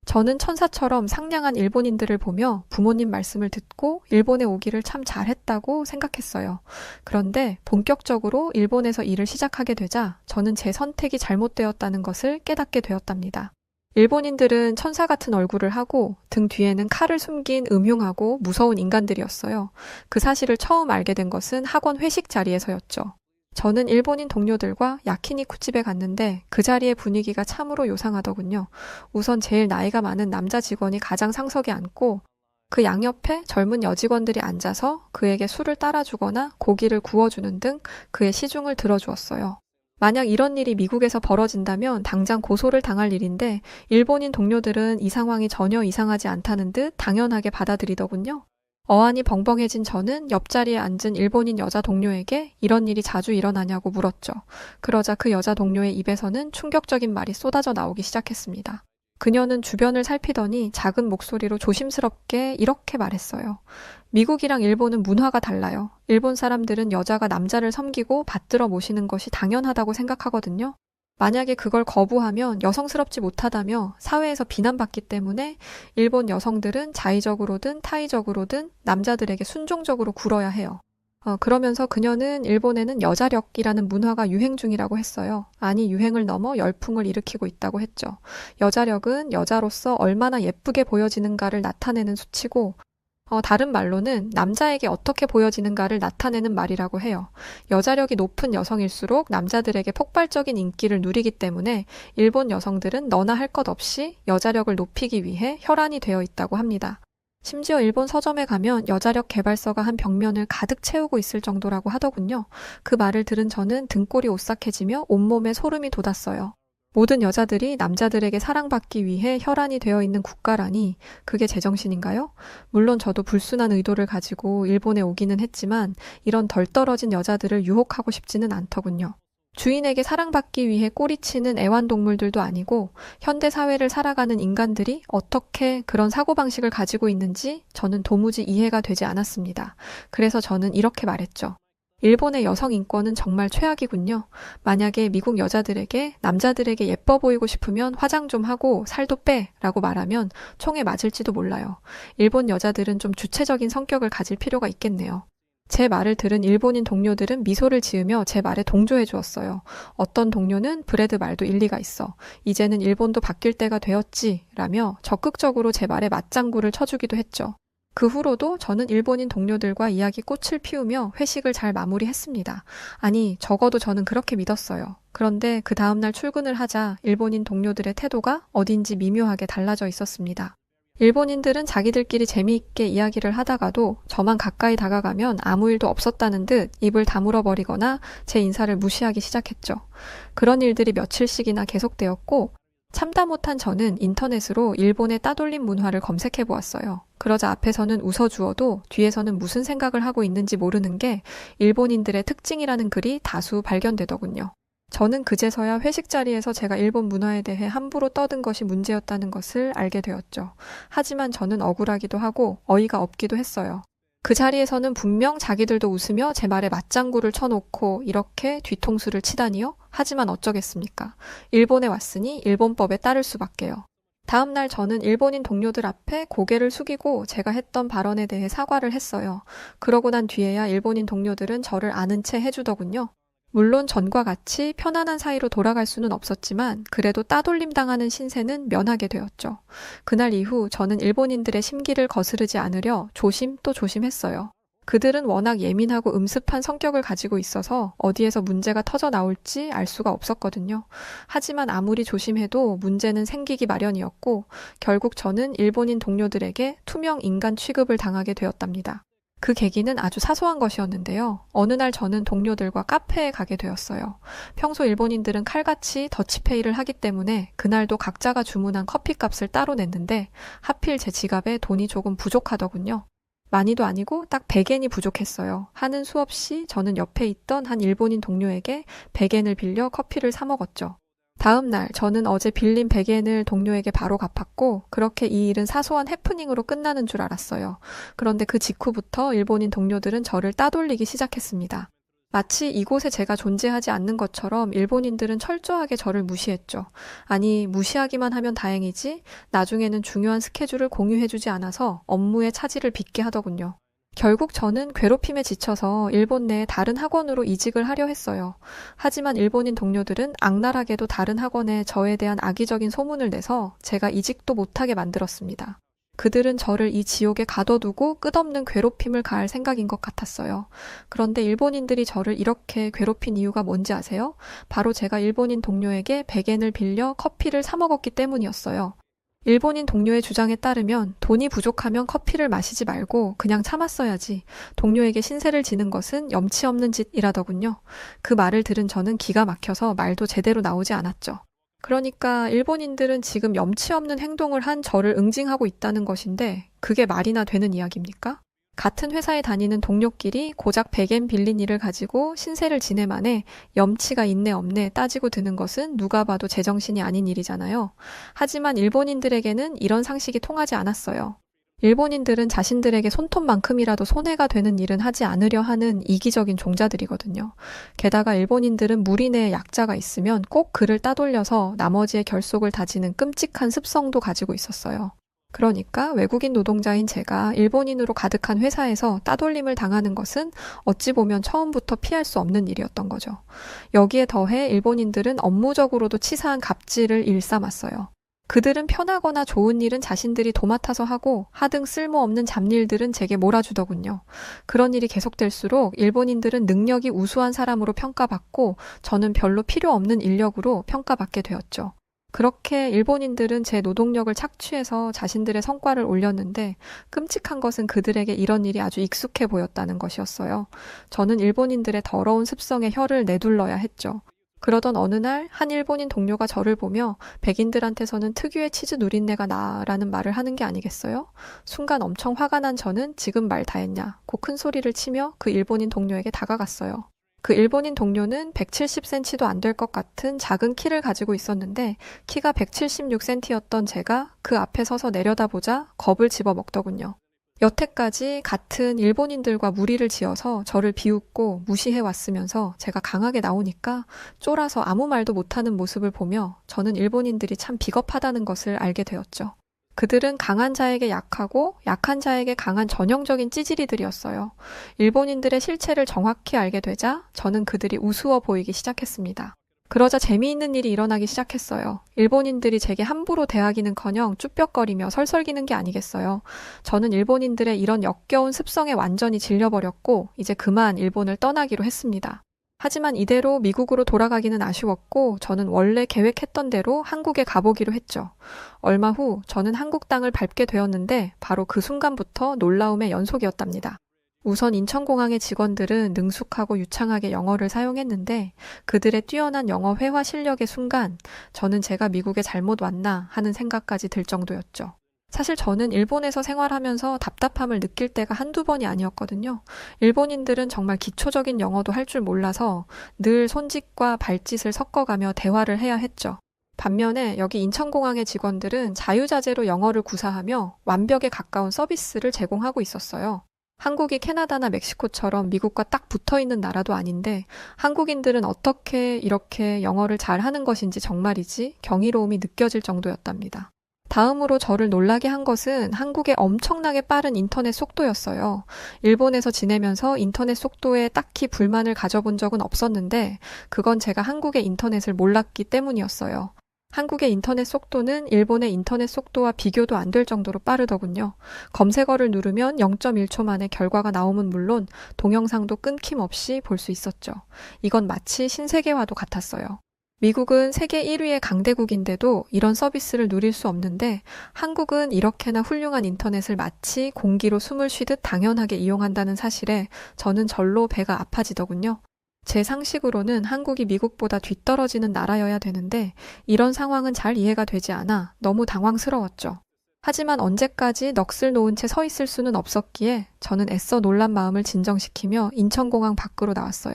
저는 천사처럼 상냥한 일본인들을 보며 부모님 말씀을 듣고 일본에 오기를 참 잘했다고 생각했어요. 그런데 본격적으로 일본에서 일을 시작하게 되자 저는 제 선택이 잘못되었다는 것을 깨닫게 되었답니다. 일본인들은 천사 같은 얼굴을 하고 등 뒤에는 칼을 숨긴 음흉하고 무서운 인간들이었어요. 그 사실을 처음 알게 된 것은 학원 회식 자리에서였죠. 저는 일본인 동료들과 야키니쿠 집에 갔는데 그 자리의 분위기가 참으로 요상하더군요. 우선 제일 나이가 많은 남자 직원이 가장 상석에 앉고 그 양옆에 젊은 여직원들이 앉아서 그에게 술을 따라주거나 고기를 구워주는 등 그의 시중을 들어주었어요. 만약 이런 일이 미국에서 벌어진다면 당장 고소를 당할 일인데 일본인 동료들은 이 상황이 전혀 이상하지 않다는 듯 당연하게 받아들이더군요. 어안이 벙벙해진 저는 옆자리에 앉은 일본인 여자 동료에게 이런 일이 자주 일어나냐고 물었죠. 그러자 그 여자 동료의 입에서는 충격적인 말이 쏟아져 나오기 시작했습니다. 그녀는 주변을 살피더니 작은 목소리로 조심스럽게 이렇게 말했어요. 미국이랑 일본은 문화가 달라요. 일본 사람들은 여자가 남자를 섬기고 받들어 모시는 것이 당연하다고 생각하거든요. 만약에 그걸 거부하면 여성스럽지 못하다며 사회에서 비난받기 때문에 일본 여성들은 자의적으로든 타의적으로든 남자들에게 순종적으로 굴어야 해요. 그러면서 그녀는 일본에는 여자력이라는 문화가 유행 중이라고 했어요. 아니, 유행을 넘어 열풍을 일으키고 있다고 했죠. 여자력은 여자로서 얼마나 예쁘게 보여지는가를 나타내는 수치고 다른 말로는 남자에게 어떻게 보여지는가를 나타내는 말이라고 해요. 여자력이 높은 여성일수록 남자들에게 폭발적인 인기를 누리기 때문에 일본 여성들은 너나 할 것 없이 여자력을 높이기 위해 혈안이 되어 있다고 합니다. 심지어 일본 서점에 가면 여자력 개발서가 한 벽면을 가득 채우고 있을 정도라고 하더군요. 그 말을 들은 저는 등골이 오싹해지며 온몸에 소름이 돋았어요. 모든 여자들이 남자들에게 사랑받기 위해 혈안이 되어 있는 국가라니 그게 제정신인가요? 물론 저도 불순한 의도를 가지고 일본에 오기는 했지만 이런 덜 떨어진 여자들을 유혹하고 싶지는 않더군요. 주인에게 사랑받기 위해 꼬리치는 애완동물들도 아니고 현대사회를 살아가는 인간들이 어떻게 그런 사고방식을 가지고 있는지 저는 도무지 이해가 되지 않았습니다. 그래서 저는 이렇게 말했죠. 일본의 여성 인권은 정말 최악이군요. 만약에 미국 여자들에게 남자들에게 예뻐 보이고 싶으면 화장 좀 하고 살도 빼 라고 말하면 총에 맞을지도 몰라요. 일본 여자들은 좀 주체적인 성격을 가질 필요가 있겠네요. 제 말을 들은 일본인 동료들은 미소를 지으며 제 말에 동조해 주었어요. 어떤 동료는 브래드 말도 일리가 있어. 이제는 일본도 바뀔 때가 되었지 라며 적극적으로 제 말에 맞장구를 쳐주기도 했죠. 그 후로도 저는 일본인 동료들과 이야기 꽃을 피우며 회식을 잘 마무리했습니다. 아니, 적어도 저는 그렇게 믿었어요. 그런데 그 다음날 출근을 하자 일본인 동료들의 태도가 어딘지 미묘하게 달라져 있었습니다. 일본인들은 자기들끼리 재미있게 이야기를 하다가도 저만 가까이 다가가면 아무 일도 없었다는 듯 입을 다물어 버리거나 제 인사를 무시하기 시작했죠. 그런 일들이 며칠씩이나 계속되었고 참다 못한 저는 인터넷으로 일본의 따돌림 문화를 검색해 보았어요. 그러자 앞에서는 웃어주어도 뒤에서는 무슨 생각을 하고 있는지 모르는 게 일본인들의 특징이라는 글이 다수 발견되더군요. 저는 그제서야 회식 자리에서 제가 일본 문화에 대해 함부로 떠든 것이 문제였다는 것을 알게 되었죠. 하지만 저는 억울하기도 하고 어이가 없기도 했어요. 그 자리에서는 분명 자기들도 웃으며 제 말에 맞장구를 쳐놓고 이렇게 뒤통수를 치다니요? 하지만 어쩌겠습니까? 일본에 왔으니 일본법에 따를 수밖에요. 다음 날 저는 일본인 동료들 앞에 고개를 숙이고 제가 했던 발언에 대해 사과를 했어요. 그러고 난 뒤에야 일본인 동료들은 저를 아는 채 해주더군요. 물론 전과 같이 편안한 사이로 돌아갈 수는 없었지만 그래도 따돌림 당하는 신세는 면하게 되었죠. 그날 이후 저는 일본인들의 심기를 거스르지 않으려 조심 또 조심했어요. 그들은 워낙 예민하고 음습한 성격을 가지고 있어서 어디에서 문제가 터져 나올지 알 수가 없었거든요. 하지만 아무리 조심해도 문제는 생기기 마련이었고 결국 저는 일본인 동료들에게 투명 인간 취급을 당하게 되었답니다. 그 계기는 아주 사소한 것이었는데요. 어느 날 저는 동료들과 카페에 가게 되었어요. 평소 일본인들은 칼같이 더치페이를 하기 때문에 그날도 각자가 주문한 커피값을 따로 냈는데 하필 제 지갑에 돈이 조금 부족하더군요. 많이도 아니고 딱 100엔이 부족했어요. 하는 수 없이 저는 옆에 있던 한 일본인 동료에게 100엔을 빌려 커피를 사 먹었죠. 다음 날 저는 어제 빌린 100엔을 동료에게 바로 갚았고 그렇게 이 일은 사소한 해프닝으로 끝나는 줄 알았어요. 그런데 그 직후부터 일본인 동료들은 저를 따돌리기 시작했습니다. 마치 이곳에 제가 존재하지 않는 것처럼 일본인들은 철저하게 저를 무시했죠. 아니, 무시하기만 하면 다행이지 나중에는 중요한 스케줄을 공유해주지 않아서 업무에 차질을 빚게 하더군요. 결국 저는 괴롭힘에 지쳐서 일본 내 다른 학원으로 이직을 하려 했어요. 하지만 일본인 동료들은 악랄하게도 다른 학원에 저에 대한 악의적인 소문을 내서 제가 이직도 못하게 만들었습니다. 그들은 저를 이 지옥에 가둬두고 끝없는 괴롭힘을 가할 생각인 것 같았어요. 그런데 일본인들이 저를 이렇게 괴롭힌 이유가 뭔지 아세요? 바로 제가 일본인 동료에게 100엔을 빌려 커피를 사 먹었기 때문이었어요. 일본인 동료의 주장에 따르면 돈이 부족하면 커피를 마시지 말고 그냥 참았어야지. 동료에게 신세를 지는 것은 염치 없는 짓이라더군요. 그 말을 들은 저는 기가 막혀서 말도 제대로 나오지 않았죠. 그러니까 일본인들은 지금 염치 없는 행동을 한 저를 응징하고 있다는 것인데 그게 말이나 되는 이야기입니까? 같은 회사에 다니는 동료끼리 고작 100엔 빌린 일을 가지고 신세를 지내만해 염치가 있네 없네 따지고 드는 것은 누가 봐도 제정신이 아닌 일이잖아요. 하지만 일본인들에게는 이런 상식이 통하지 않았어요. 일본인들은 자신들에게 손톱만큼이라도 손해가 되는 일은 하지 않으려 하는 이기적인 종자들이거든요. 게다가 일본인들은 무리 내에 약자가 있으면 꼭 그를 따돌려서 나머지의 결속을 다지는 끔찍한 습성도 가지고 있었어요. 그러니까 외국인 노동자인 제가 일본인으로 가득한 회사에서 따돌림을 당하는 것은 어찌 보면 처음부터 피할 수 없는 일이었던 거죠. 여기에 더해 일본인들은 업무적으로도 치사한 갑질을 일삼았어요. 그들은 편하거나 좋은 일은 자신들이 도맡아서 하고 하등 쓸모없는 잡일들은 제게 몰아주더군요. 그런 일이 계속될수록 일본인들은 능력이 우수한 사람으로 평가받고 저는 별로 필요 없는 인력으로 평가받게 되었죠. 그렇게 일본인들은 제 노동력을 착취해서 자신들의 성과를 올렸는데 끔찍한 것은 그들에게 이런 일이 아주 익숙해 보였다는 것이었어요. 저는 일본인들의 더러운 습성에 혀를 내둘러야 했죠. 그러던 어느 날 한 일본인 동료가 저를 보며 백인들한테서는 특유의 치즈 누린내가 나라는 말을 하는 게 아니겠어요? 순간 엄청 화가 난 저는 지금 말 다 했냐 고 큰 소리를 치며 그 일본인 동료에게 다가갔어요. 그 일본인 동료는 170cm도 안 될 것 같은 작은 키를 가지고 있었는데 키가 176cm였던 제가 그 앞에 서서 내려다보자 겁을 집어먹더군요. 여태까지 같은 일본인들과 무리를 지어서 저를 비웃고 무시해 왔으면서 제가 강하게 나오니까 쫄아서 아무 말도 못하는 모습을 보며 저는 일본인들이 참 비겁하다는 것을 알게 되었죠. 그들은 강한 자에게 약하고 약한 자에게 강한 전형적인 찌질이들이었어요. 일본인들의 실체를 정확히 알게 되자 저는 그들이 우스워 보이기 시작했습니다. 그러자 재미있는 일이 일어나기 시작했어요. 일본인들이 제게 함부로 대하기는커녕 쭈뼛거리며 설설기는 게 아니겠어요. 저는 일본인들의 이런 역겨운 습성에 완전히 질려버렸고 이제 그만 일본을 떠나기로 했습니다. 하지만 이대로 미국으로 돌아가기는 아쉬웠고 저는 원래 계획했던 대로 한국에 가보기로 했죠. 얼마 후 저는 한국 땅을 밟게 되었는데 바로 그 순간부터 놀라움의 연속이었답니다. 우선 인천공항의 직원들은 능숙하고 유창하게 영어를 사용했는데 그들의 뛰어난 영어 회화 실력의 순간 저는 제가 미국에 잘못 왔나 하는 생각까지 들 정도였죠. 사실 저는 일본에서 생활하면서 답답함을 느낄 때가 한두 번이 아니었거든요. 일본인들은 정말 기초적인 영어도 할 줄 몰라서 늘 손짓과 발짓을 섞어가며 대화를 해야 했죠. 반면에 여기 인천공항의 직원들은 자유자재로 영어를 구사하며 완벽에 가까운 서비스를 제공하고 있었어요. 한국이 캐나다나 멕시코처럼 미국과 딱 붙어있는 나라도 아닌데 한국인들은 어떻게 이렇게 영어를 잘하는 것인지 정말이지 경이로움이 느껴질 정도였답니다. 다음으로 저를 놀라게 한 것은 한국의 엄청나게 빠른 인터넷 속도였어요. 일본에서 지내면서 인터넷 속도에 딱히 불만을 가져본 적은 없었는데 그건 제가 한국의 인터넷을 몰랐기 때문이었어요. 한국의 인터넷 속도는 일본의 인터넷 속도와 비교도 안 될 정도로 빠르더군요. 검색어를 누르면 0.1초 만에 결과가 나오면 물론 동영상도 끊김없이 볼 수 있었죠. 이건 마치 신세계와도 같았어요. 미국은 세계 1위의 강대국인데도 이런 서비스를 누릴 수 없는데 한국은 이렇게나 훌륭한 인터넷을 마치 공기로 숨을 쉬듯 당연하게 이용한다는 사실에 저는 절로 배가 아파지더군요. 제 상식으로는 한국이 미국보다 뒤떨어지는 나라여야 되는데 이런 상황은 잘 이해가 되지 않아 너무 당황스러웠죠. 하지만 언제까지 넋을 놓은 채 서 있을 수는 없었기에 저는 애써 놀란 마음을 진정시키며 인천공항 밖으로 나왔어요.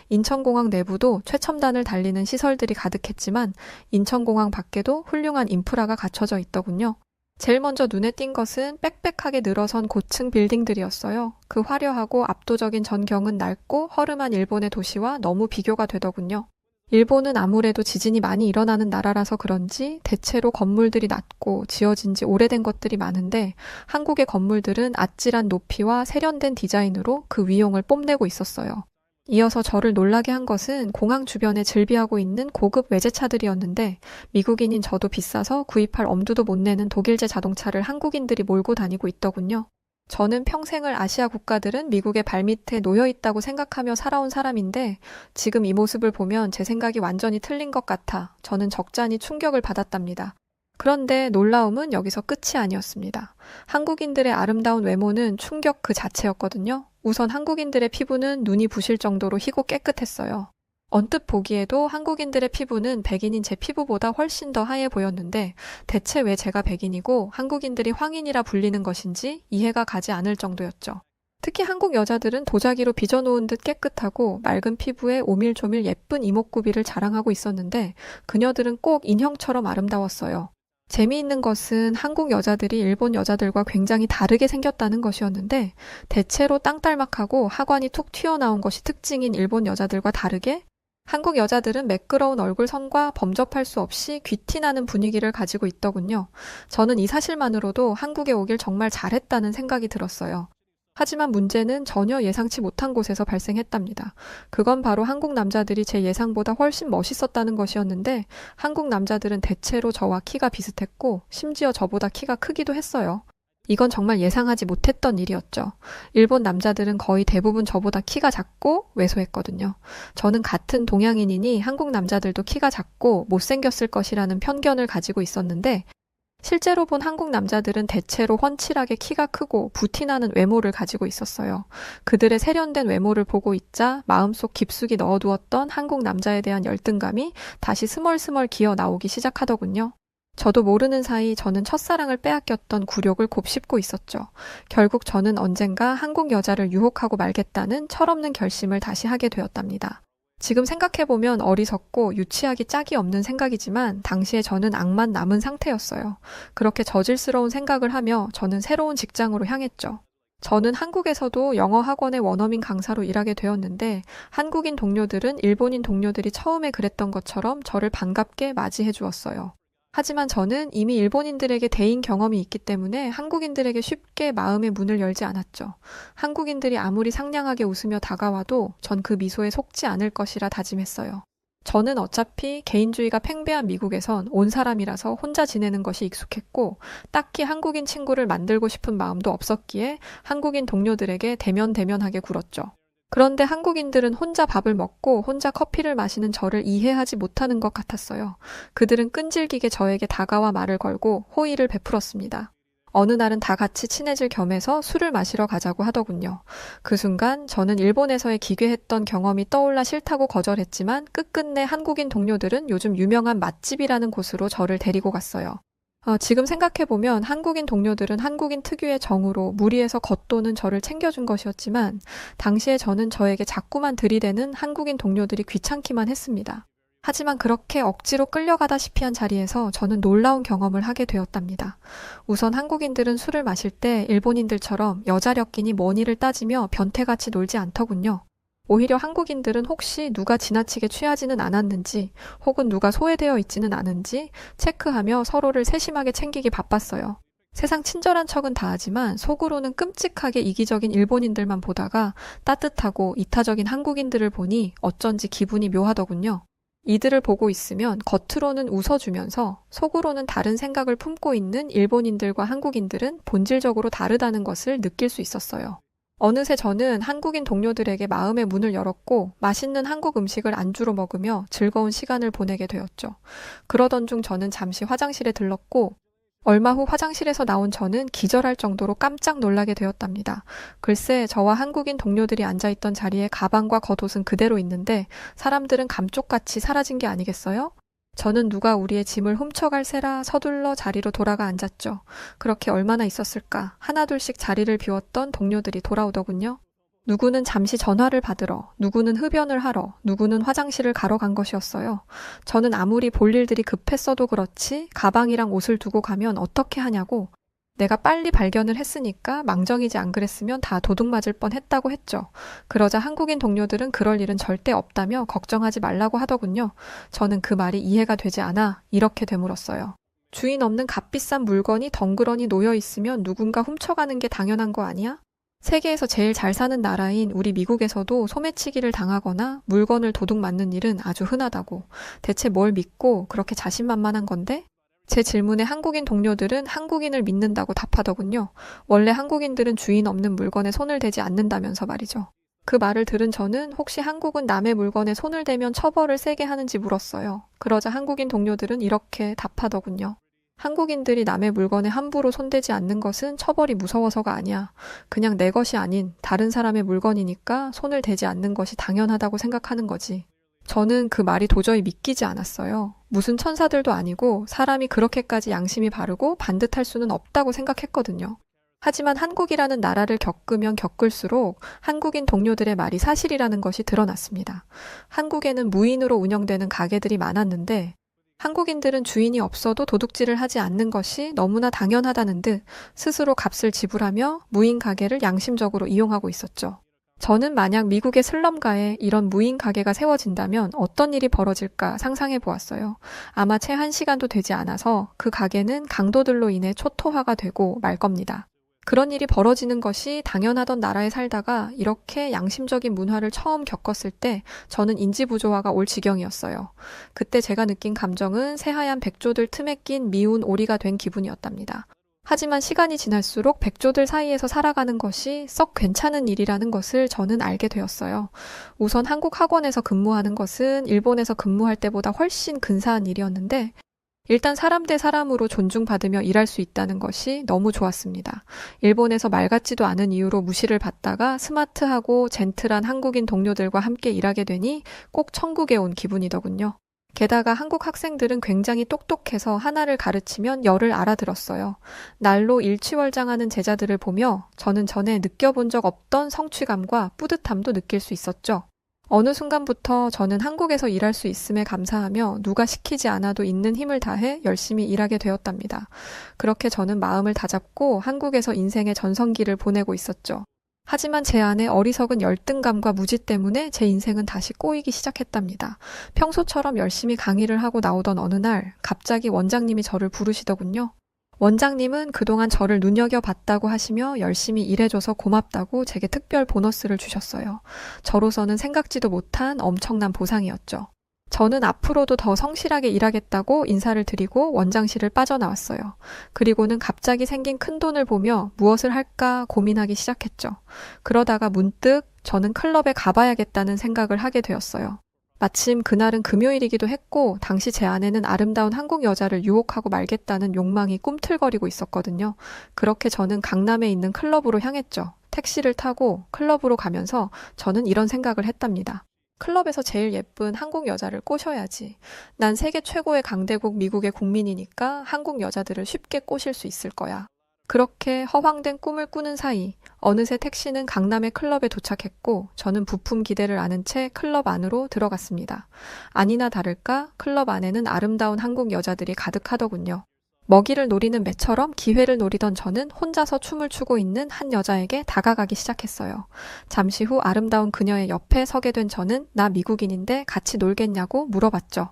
인천공항 내부도 최첨단을 달리는 시설들이 가득했지만 인천공항 밖에도 훌륭한 인프라가 갖춰져 있더군요. 제일 먼저 눈에 띈 것은 빽빽하게 늘어선 고층 빌딩들이었어요. 그 화려하고 압도적인 전경은 낡고 허름한 일본의 도시와 너무 비교가 되더군요. 일본은 아무래도 지진이 많이 일어나는 나라라서 그런지 대체로 건물들이 낮고 지어진 지 오래된 것들이 많은데 한국의 건물들은 아찔한 높이와 세련된 디자인으로 그 위용을 뽐내고 있었어요. 이어서 저를 놀라게 한 것은 공항 주변에 즐비하고 있는 고급 외제차들이었는데 미국인인 저도 비싸서 구입할 엄두도 못 내는 독일제 자동차를 한국인들이 몰고 다니고 있더군요. 저는 평생을 아시아 국가들은 미국의 발밑에 놓여 있다고 생각하며 살아온 사람인데 지금 이 모습을 보면 제 생각이 완전히 틀린 것 같아 저는 적잖이 충격을 받았답니다. 그런데 놀라움은 여기서 끝이 아니었습니다. 한국인들의 아름다운 외모는 충격 그 자체였거든요. 우선 한국인들의 피부는 눈이 부실 정도로 희고 깨끗했어요. 언뜻 보기에도 한국인들의 피부는 백인인 제 피부보다 훨씬 더 하얘 보였는데 대체 왜 제가 백인이고 한국인들이 황인이라 불리는 것인지 이해가 가지 않을 정도였죠. 특히 한국 여자들은 도자기로 빚어놓은 듯 깨끗하고 맑은 피부에 오밀조밀 예쁜 이목구비를 자랑하고 있었는데 그녀들은 꼭 인형처럼 아름다웠어요. 재미있는 것은 한국 여자들이 일본 여자들과 굉장히 다르게 생겼다는 것이었는데 대체로 땅딸막하고 하관이 툭 튀어나온 것이 특징인 일본 여자들과 다르게 한국 여자들은 매끄러운 얼굴선과 범접할 수 없이 귀티나는 분위기를 가지고 있더군요. 저는 이 사실만으로도 한국에 오길 정말 잘했다는 생각이 들었어요. 하지만 문제는 전혀 예상치 못한 곳에서 발생했답니다. 그건 바로 한국 남자들이 제 예상보다 훨씬 멋있었다는 것이었는데 한국 남자들은 대체로 저와 키가 비슷했고 심지어 저보다 키가 크기도 했어요. 이건 정말 예상하지 못했던 일이었죠. 일본 남자들은 거의 대부분 저보다 키가 작고 왜소했거든요. 저는 같은 동양인이니 한국 남자들도 키가 작고 못생겼을 것이라는 편견을 가지고 있었는데 실제로 본 한국 남자들은 대체로 훤칠하게 키가 크고 부티나는 외모를 가지고 있었어요. 그들의 세련된 외모를 보고 있자 마음속 깊숙이 넣어두었던 한국 남자에 대한 열등감이 다시 스멀스멀 기어 나오기 시작하더군요. 저도 모르는 사이 저는 첫사랑을 빼앗겼던 굴욕을 곱씹고 있었죠. 결국 저는 언젠가 한국 여자를 유혹하고 말겠다는 철없는 결심을 다시 하게 되었답니다. 지금 생각해보면 어리석고 유치하기 짝이 없는 생각이지만 당시에 저는 악만 남은 상태였어요. 그렇게 저질스러운 생각을 하며 저는 새로운 직장으로 향했죠. 저는 한국에서도 영어 학원의 원어민 강사로 일하게 되었는데 한국인 동료들은 일본인 동료들이 처음에 그랬던 것처럼 저를 반갑게 맞이해 주었어요. 하지만 저는 이미 일본인들에게 대인 경험이 있기 때문에 한국인들에게 쉽게 마음의 문을 열지 않았죠. 한국인들이 아무리 상냥하게 웃으며 다가와도 전 그 미소에 속지 않을 것이라 다짐했어요. 저는 어차피 개인주의가 팽배한 미국에선 온 사람이라서 혼자 지내는 것이 익숙했고 딱히 한국인 친구를 만들고 싶은 마음도 없었기에 한국인 동료들에게 대면대면하게 굴었죠. 그런데 한국인들은 혼자 밥을 먹고 혼자 커피를 마시는 저를 이해하지 못하는 것 같았어요. 그들은 끈질기게 저에게 다가와 말을 걸고 호의를 베풀었습니다. 어느 날은 다 같이 친해질 겸해서 술을 마시러 가자고 하더군요. 그 순간 저는 일본에서의 기괴했던 경험이 떠올라 싫다고 거절했지만 끝끝내 한국인 동료들은 요즘 유명한 맛집이라는 곳으로 저를 데리고 갔어요. 지금 생각해보면 한국인 동료들은 한국인 특유의 정으로 무리해서 겉도는 저를 챙겨준 것이었지만 당시에 저는 저에게 자꾸만 들이대는 한국인 동료들이 귀찮기만 했습니다. 하지만 그렇게 억지로 끌려가다시피 한 자리에서 저는 놀라운 경험을 하게 되었답니다. 우선 한국인들은 술을 마실 때 일본인들처럼 여자력끼니 머니를 따지며 변태같이 놀지 않더군요. 오히려 한국인들은 혹시 누가 지나치게 취하지는 않았는지 혹은 누가 소외되어 있지는 않은지 체크하며 서로를 세심하게 챙기기 바빴어요. 세상 친절한 척은 다하지만 속으로는 끔찍하게 이기적인 일본인들만 보다가 따뜻하고 이타적인 한국인들을 보니 어쩐지 기분이 묘하더군요. 이들을 보고 있으면 겉으로는 웃어주면서 속으로는 다른 생각을 품고 있는 일본인들과 한국인들은 본질적으로 다르다는 것을 느낄 수 있었어요. 어느새 저는 한국인 동료들에게 마음의 문을 열었고 맛있는 한국 음식을 안주로 먹으며 즐거운 시간을 보내게 되었죠. 그러던 중 저는 잠시 화장실에 들렀고 얼마 후 화장실에서 나온 저는 기절할 정도로 깜짝 놀라게 되었답니다. 글쎄, 저와 한국인 동료들이 앉아있던 자리에 가방과 겉옷은 그대로 있는데 사람들은 감쪽같이 사라진 게 아니겠어요? 저는 누가 우리의 짐을 훔쳐갈 새라 서둘러 자리로 돌아가 앉았죠. 그렇게 얼마나 있었을까? 하나둘씩 자리를 비웠던 동료들이 돌아오더군요. 누구는 잠시 전화를 받으러, 누구는 흡연을 하러, 누구는 화장실을 가러 간 것이었어요. 저는 아무리 볼 일들이 급했어도 그렇지 가방이랑 옷을 두고 가면 어떻게 하냐고 내가 빨리 발견을 했으니까 망정이지 안 그랬으면 다 도둑 맞을 뻔했다고 했죠. 그러자 한국인 동료들은 그럴 일은 절대 없다며 걱정하지 말라고 하더군요. 저는 그 말이 이해가 되지 않아 이렇게 되물었어요. 주인 없는 값비싼 물건이 덩그러니 놓여 있으면 누군가 훔쳐가는 게 당연한 거 아니야? 세계에서 제일 잘 사는 나라인 우리 미국에서도 소매치기를 당하거나 물건을 도둑 맞는 일은 아주 흔하다고. 대체 뭘 믿고 그렇게 자신만만한 건데? 제 질문에 한국인 동료들은 한국인을 믿는다고 답하더군요. 원래 한국인들은 주인 없는 물건에 손을 대지 않는다면서 말이죠. 그 말을 들은 저는 혹시 한국은 남의 물건에 손을 대면 처벌을 세게 하는지 물었어요. 그러자 한국인 동료들은 이렇게 답하더군요. 한국인들이 남의 물건에 함부로 손대지 않는 것은 처벌이 무서워서가 아니야. 그냥 내 것이 아닌 다른 사람의 물건이니까 손을 대지 않는 것이 당연하다고 생각하는 거지. 저는 그 말이 도저히 믿기지 않았어요. 무슨 천사들도 아니고 사람이 그렇게까지 양심이 바르고 반듯할 수는 없다고 생각했거든요. 하지만 한국이라는 나라를 겪으면 겪을수록 한국인 동료들의 말이 사실이라는 것이 드러났습니다. 한국에는 무인으로 운영되는 가게들이 많았는데 한국인들은 주인이 없어도 도둑질을 하지 않는 것이 너무나 당연하다는 듯 스스로 값을 지불하며 무인 가게를 양심적으로 이용하고 있었죠. 저는 만약 미국의 슬럼가에 이런 무인 가게가 세워진다면 어떤 일이 벌어질까 상상해 보았어요. 아마 채 1시간도 되지 않아서 그 가게는 강도들로 인해 초토화가 되고 말 겁니다. 그런 일이 벌어지는 것이 당연하던 나라에 살다가 이렇게 양심적인 문화를 처음 겪었을 때 저는 인지부조화가 올 지경이었어요. 그때 제가 느낀 감정은 새하얀 백조들 틈에 낀 미운 오리가 된 기분이었답니다. 하지만 시간이 지날수록 백조들 사이에서 살아가는 것이 썩 괜찮은 일이라는 것을 저는 알게 되었어요. 우선 한국 학원에서 근무하는 것은 일본에서 근무할 때보다 훨씬 근사한 일이었는데 일단 사람 대 사람으로 존중받으며 일할 수 있다는 것이 너무 좋았습니다. 일본에서 말 같지도 않은 이유로 무시를 받다가 스마트하고 젠틀한 한국인 동료들과 함께 일하게 되니 꼭 천국에 온 기분이더군요. 게다가 한국 학생들은 굉장히 똑똑해서 하나를 가르치면 열을 알아들었어요. 날로 일취월장하는 제자들을 보며 저는 전에 느껴본 적 없던 성취감과 뿌듯함도 느낄 수 있었죠. 어느 순간부터 저는 한국에서 일할 수 있음에 감사하며 누가 시키지 않아도 있는 힘을 다해 열심히 일하게 되었답니다. 그렇게 저는 마음을 다잡고 한국에서 인생의 전성기를 보내고 있었죠. 하지만 제 안에 어리석은 열등감과 무지 때문에 제 인생은 다시 꼬이기 시작했답니다. 평소처럼 열심히 강의를 하고 나오던 어느 날 갑자기 원장님이 저를 부르시더군요. 원장님은 그동안 저를 눈여겨봤다고 하시며 열심히 일해줘서 고맙다고 제게 특별 보너스를 주셨어요. 저로서는 생각지도 못한 엄청난 보상이었죠. 저는 앞으로도 더 성실하게 일하겠다고 인사를 드리고 원장실을 빠져나왔어요. 그리고는 갑자기 생긴 큰돈을 보며 무엇을 할까 고민하기 시작했죠. 그러다가 문득 저는 클럽에 가봐야겠다는 생각을 하게 되었어요. 마침 그날은 금요일이기도 했고 당시 제 안에는 아름다운 한국 여자를 유혹하고 말겠다는 욕망이 꿈틀거리고 있었거든요. 그렇게 저는 강남에 있는 클럽으로 향했죠. 택시를 타고 클럽으로 가면서 저는 이런 생각을 했답니다. 클럽에서 제일 예쁜 한국 여자를 꼬셔야지. 난 세계 최고의 강대국 미국의 국민이니까 한국 여자들을 쉽게 꼬실 수 있을 거야. 그렇게 허황된 꿈을 꾸는 사이 어느새 택시는 강남의 클럽에 도착했고 저는 부품 기대를 아는 채 클럽 안으로 들어갔습니다. 아니나 다를까 클럽 안에는 아름다운 한국 여자들이 가득하더군요. 먹이를 노리는 매처럼 기회를 노리던 저는 혼자서 춤을 추고 있는 한 여자에게 다가가기 시작했어요. 잠시 후 아름다운 그녀의 옆에 서게 된 저는 나 미국인인데 같이 놀겠냐고 물어봤죠.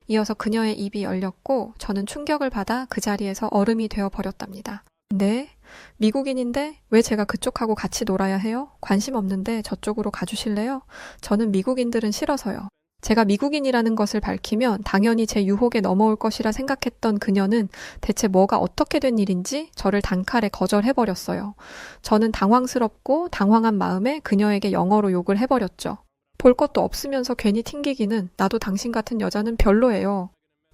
이어서 그녀의 입이 열렸고 저는 충격을 받아 그 자리에서 얼음이 되어 버렸답니다. 네? 미국인인데 왜 제가 그쪽하고 같이 놀아야 해요? 관심 없는데 저쪽으로 가주실래요? 저는 미국인들은 싫어서요. 제가 미국인이라는 것을 밝히면 당연히 제 유혹에 넘어올 것이라 생각했던 그녀는 대체 뭐가 어떻게 된 일인지 저를 단칼에 거절해버렸어요. 저는 당황스럽고 당황한 마음에 그녀에게 영어로 욕을 해버렸죠. 볼 것도 없으면서 괜히 튕기기는 나도 당신 같은 여자는 별로예요.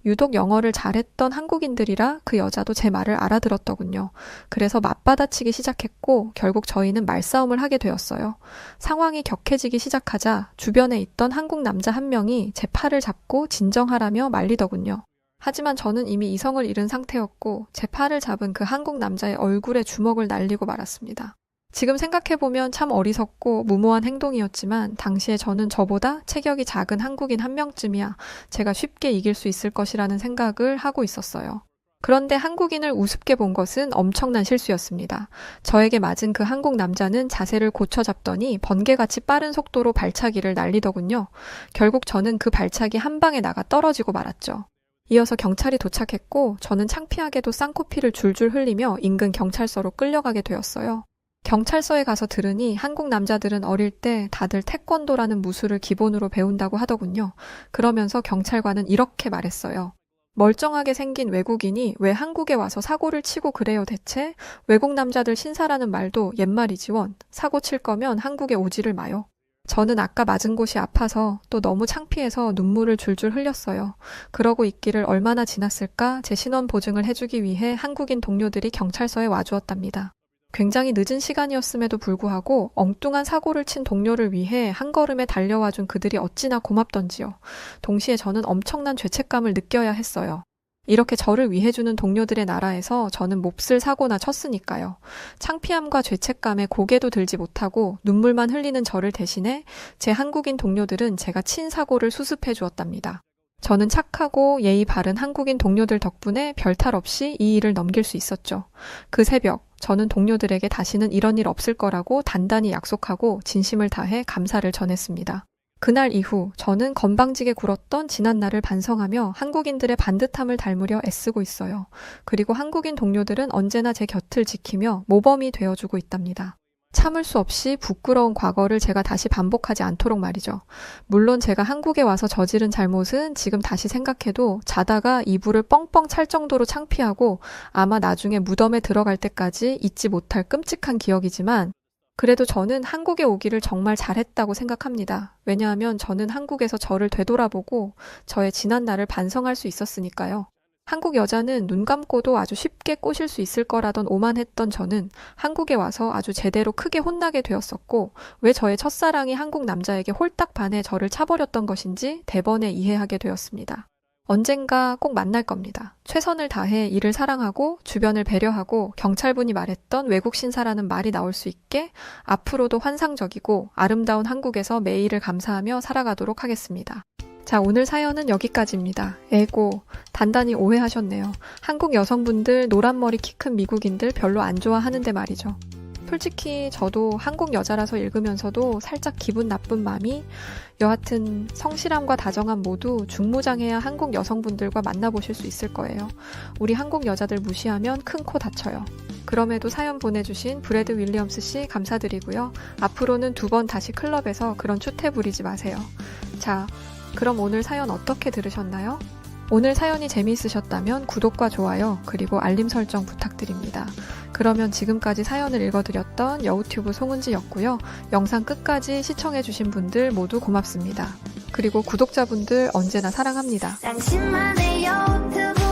유독 영어를 잘했던 한국인들이라 그 여자도 제 말을 알아들었더군요. 그래서 맞받아치기 시작했고 결국 저희는 말싸움을 하게 되었어요. 상황이 격해지기 시작하자 주변에 있던 한국 남자 한 명이 제 팔을 잡고 진정하라며 말리더군요. 하지만 저는 이미 이성을 잃은 상태였고 제 팔을 잡은 그 한국 남자의 얼굴에 주먹을 날리고 말았습니다. 지금 생각해보면 참 어리석고 무모한 행동이었지만 당시에 저는 저보다 체격이 작은 한국인 한 명쯤이야 제가 쉽게 이길 수 있을 것이라는 생각을 하고 있었어요. 그런데 한국인을 우습게 본 것은 엄청난 실수였습니다. 저에게 맞은 그 한국 남자는 자세를 고쳐 잡더니 번개같이 빠른 속도로 발차기를 날리더군요. 결국 저는 그 발차기 한 방에 나가 떨어지고 말았죠. 이어서 경찰이 도착했고 저는 창피하게도 쌍코피를 줄줄 흘리며 인근 경찰서로 끌려가게 되었어요. 경찰서에 가서 들으니 한국 남자들은 어릴 때 다들 태권도라는 무술을 기본으로 배운다고 하더군요. 그러면서 경찰관은 이렇게 말했어요. 멀쩡하게 생긴 외국인이 왜 한국에 와서 사고를 치고 그래요 대체? 외국 남자들 신사라는 말도 옛말이지원. 사고 칠 거면 한국에 오지를 마요. 저는 아까 맞은 곳이 아파서 또 너무 창피해서 눈물을 줄줄 흘렸어요. 그러고 있기를 얼마나 지났을까 제 신원 보증을 해주기 위해 한국인 동료들이 경찰서에 와주었답니다. 굉장히 늦은 시간이었음에도 불구하고 엉뚱한 사고를 친 동료를 위해 한 걸음에 달려와준 그들이 어찌나 고맙던지요. 동시에 저는 엄청난 죄책감을 느껴야 했어요. 이렇게 저를 위해주는 동료들의 나라에서 저는 몹쓸 사고나 쳤으니까요. 창피함과 죄책감에 고개도 들지 못하고 눈물만 흘리는 저를 대신해 제 한국인 동료들은 제가 친 사고를 수습해 주었답니다. 저는 착하고 예의 바른 한국인 동료들 덕분에 별탈 없이 이 일을 넘길 수 있었죠. 그 새벽 저는 동료들에게 다시는 이런 일 없을 거라고 단단히 약속하고 진심을 다해 감사를 전했습니다. 그날 이후 저는 건방지게 굴었던 지난 날을 반성하며 한국인들의 반듯함을 닮으려 애쓰고 있어요. 그리고 한국인 동료들은 언제나 제 곁을 지키며 모범이 되어주고 있답니다. 참을 수 없이 부끄러운 과거를 제가 다시 반복하지 않도록 말이죠. 물론 제가 한국에 와서 저지른 잘못은 지금 다시 생각해도 자다가 이불을 뻥뻥 찰 정도로 창피하고 아마 나중에 무덤에 들어갈 때까지 잊지 못할 끔찍한 기억이지만 그래도 저는 한국에 오기를 정말 잘했다고 생각합니다. 왜냐하면 저는 한국에서 저를 되돌아보고 저의 지난 날을 반성할 수 있었으니까요. 한국 여자는 눈 감고도 아주 쉽게 꼬실 수 있을 거라던 오만했던 저는 한국에 와서 아주 제대로 크게 혼나게 되었었고 왜 저의 첫사랑이 한국 남자에게 홀딱 반해 저를 차버렸던 것인지 대번에 이해하게 되었습니다. 언젠가 꼭 만날 겁니다. 최선을 다해 이를 사랑하고 주변을 배려하고 경찰분이 말했던 외국 신사라는 말이 나올 수 있게 앞으로도 환상적이고 아름다운 한국에서 매일을 감사하며 살아가도록 하겠습니다. 자, 오늘 사연은 여기까지입니다. 에고, 단단히 오해하셨네요. 한국 여성분들 노란 머리 키 큰 미국인들 별로 안 좋아하는데 말이죠. 솔직히 저도 한국 여자라서 읽으면서도 살짝 기분 나쁜 마음이 여하튼 성실함과 다정함 모두 중무장해야 한국 여성분들과 만나보실 수 있을 거예요. 우리 한국 여자들 무시하면 큰 코 다쳐요. 그럼에도 사연 보내주신 브래드 윌리엄스 씨 감사드리고요. 앞으로는 2번 다시 클럽에서 그런 추태 부리지 마세요. 자, 그럼 오늘 사연 어떻게 들으셨나요? 오늘 사연이 재미있으셨다면 구독과 좋아요, 그리고 알림 설정 부탁드립니다. 그러면 지금까지 사연을 읽어드렸던 여우튜브 송은지였고요. 영상 끝까지 시청해주신 분들 모두 고맙습니다. 그리고 구독자분들 언제나 사랑합니다. 당신만의 유튜브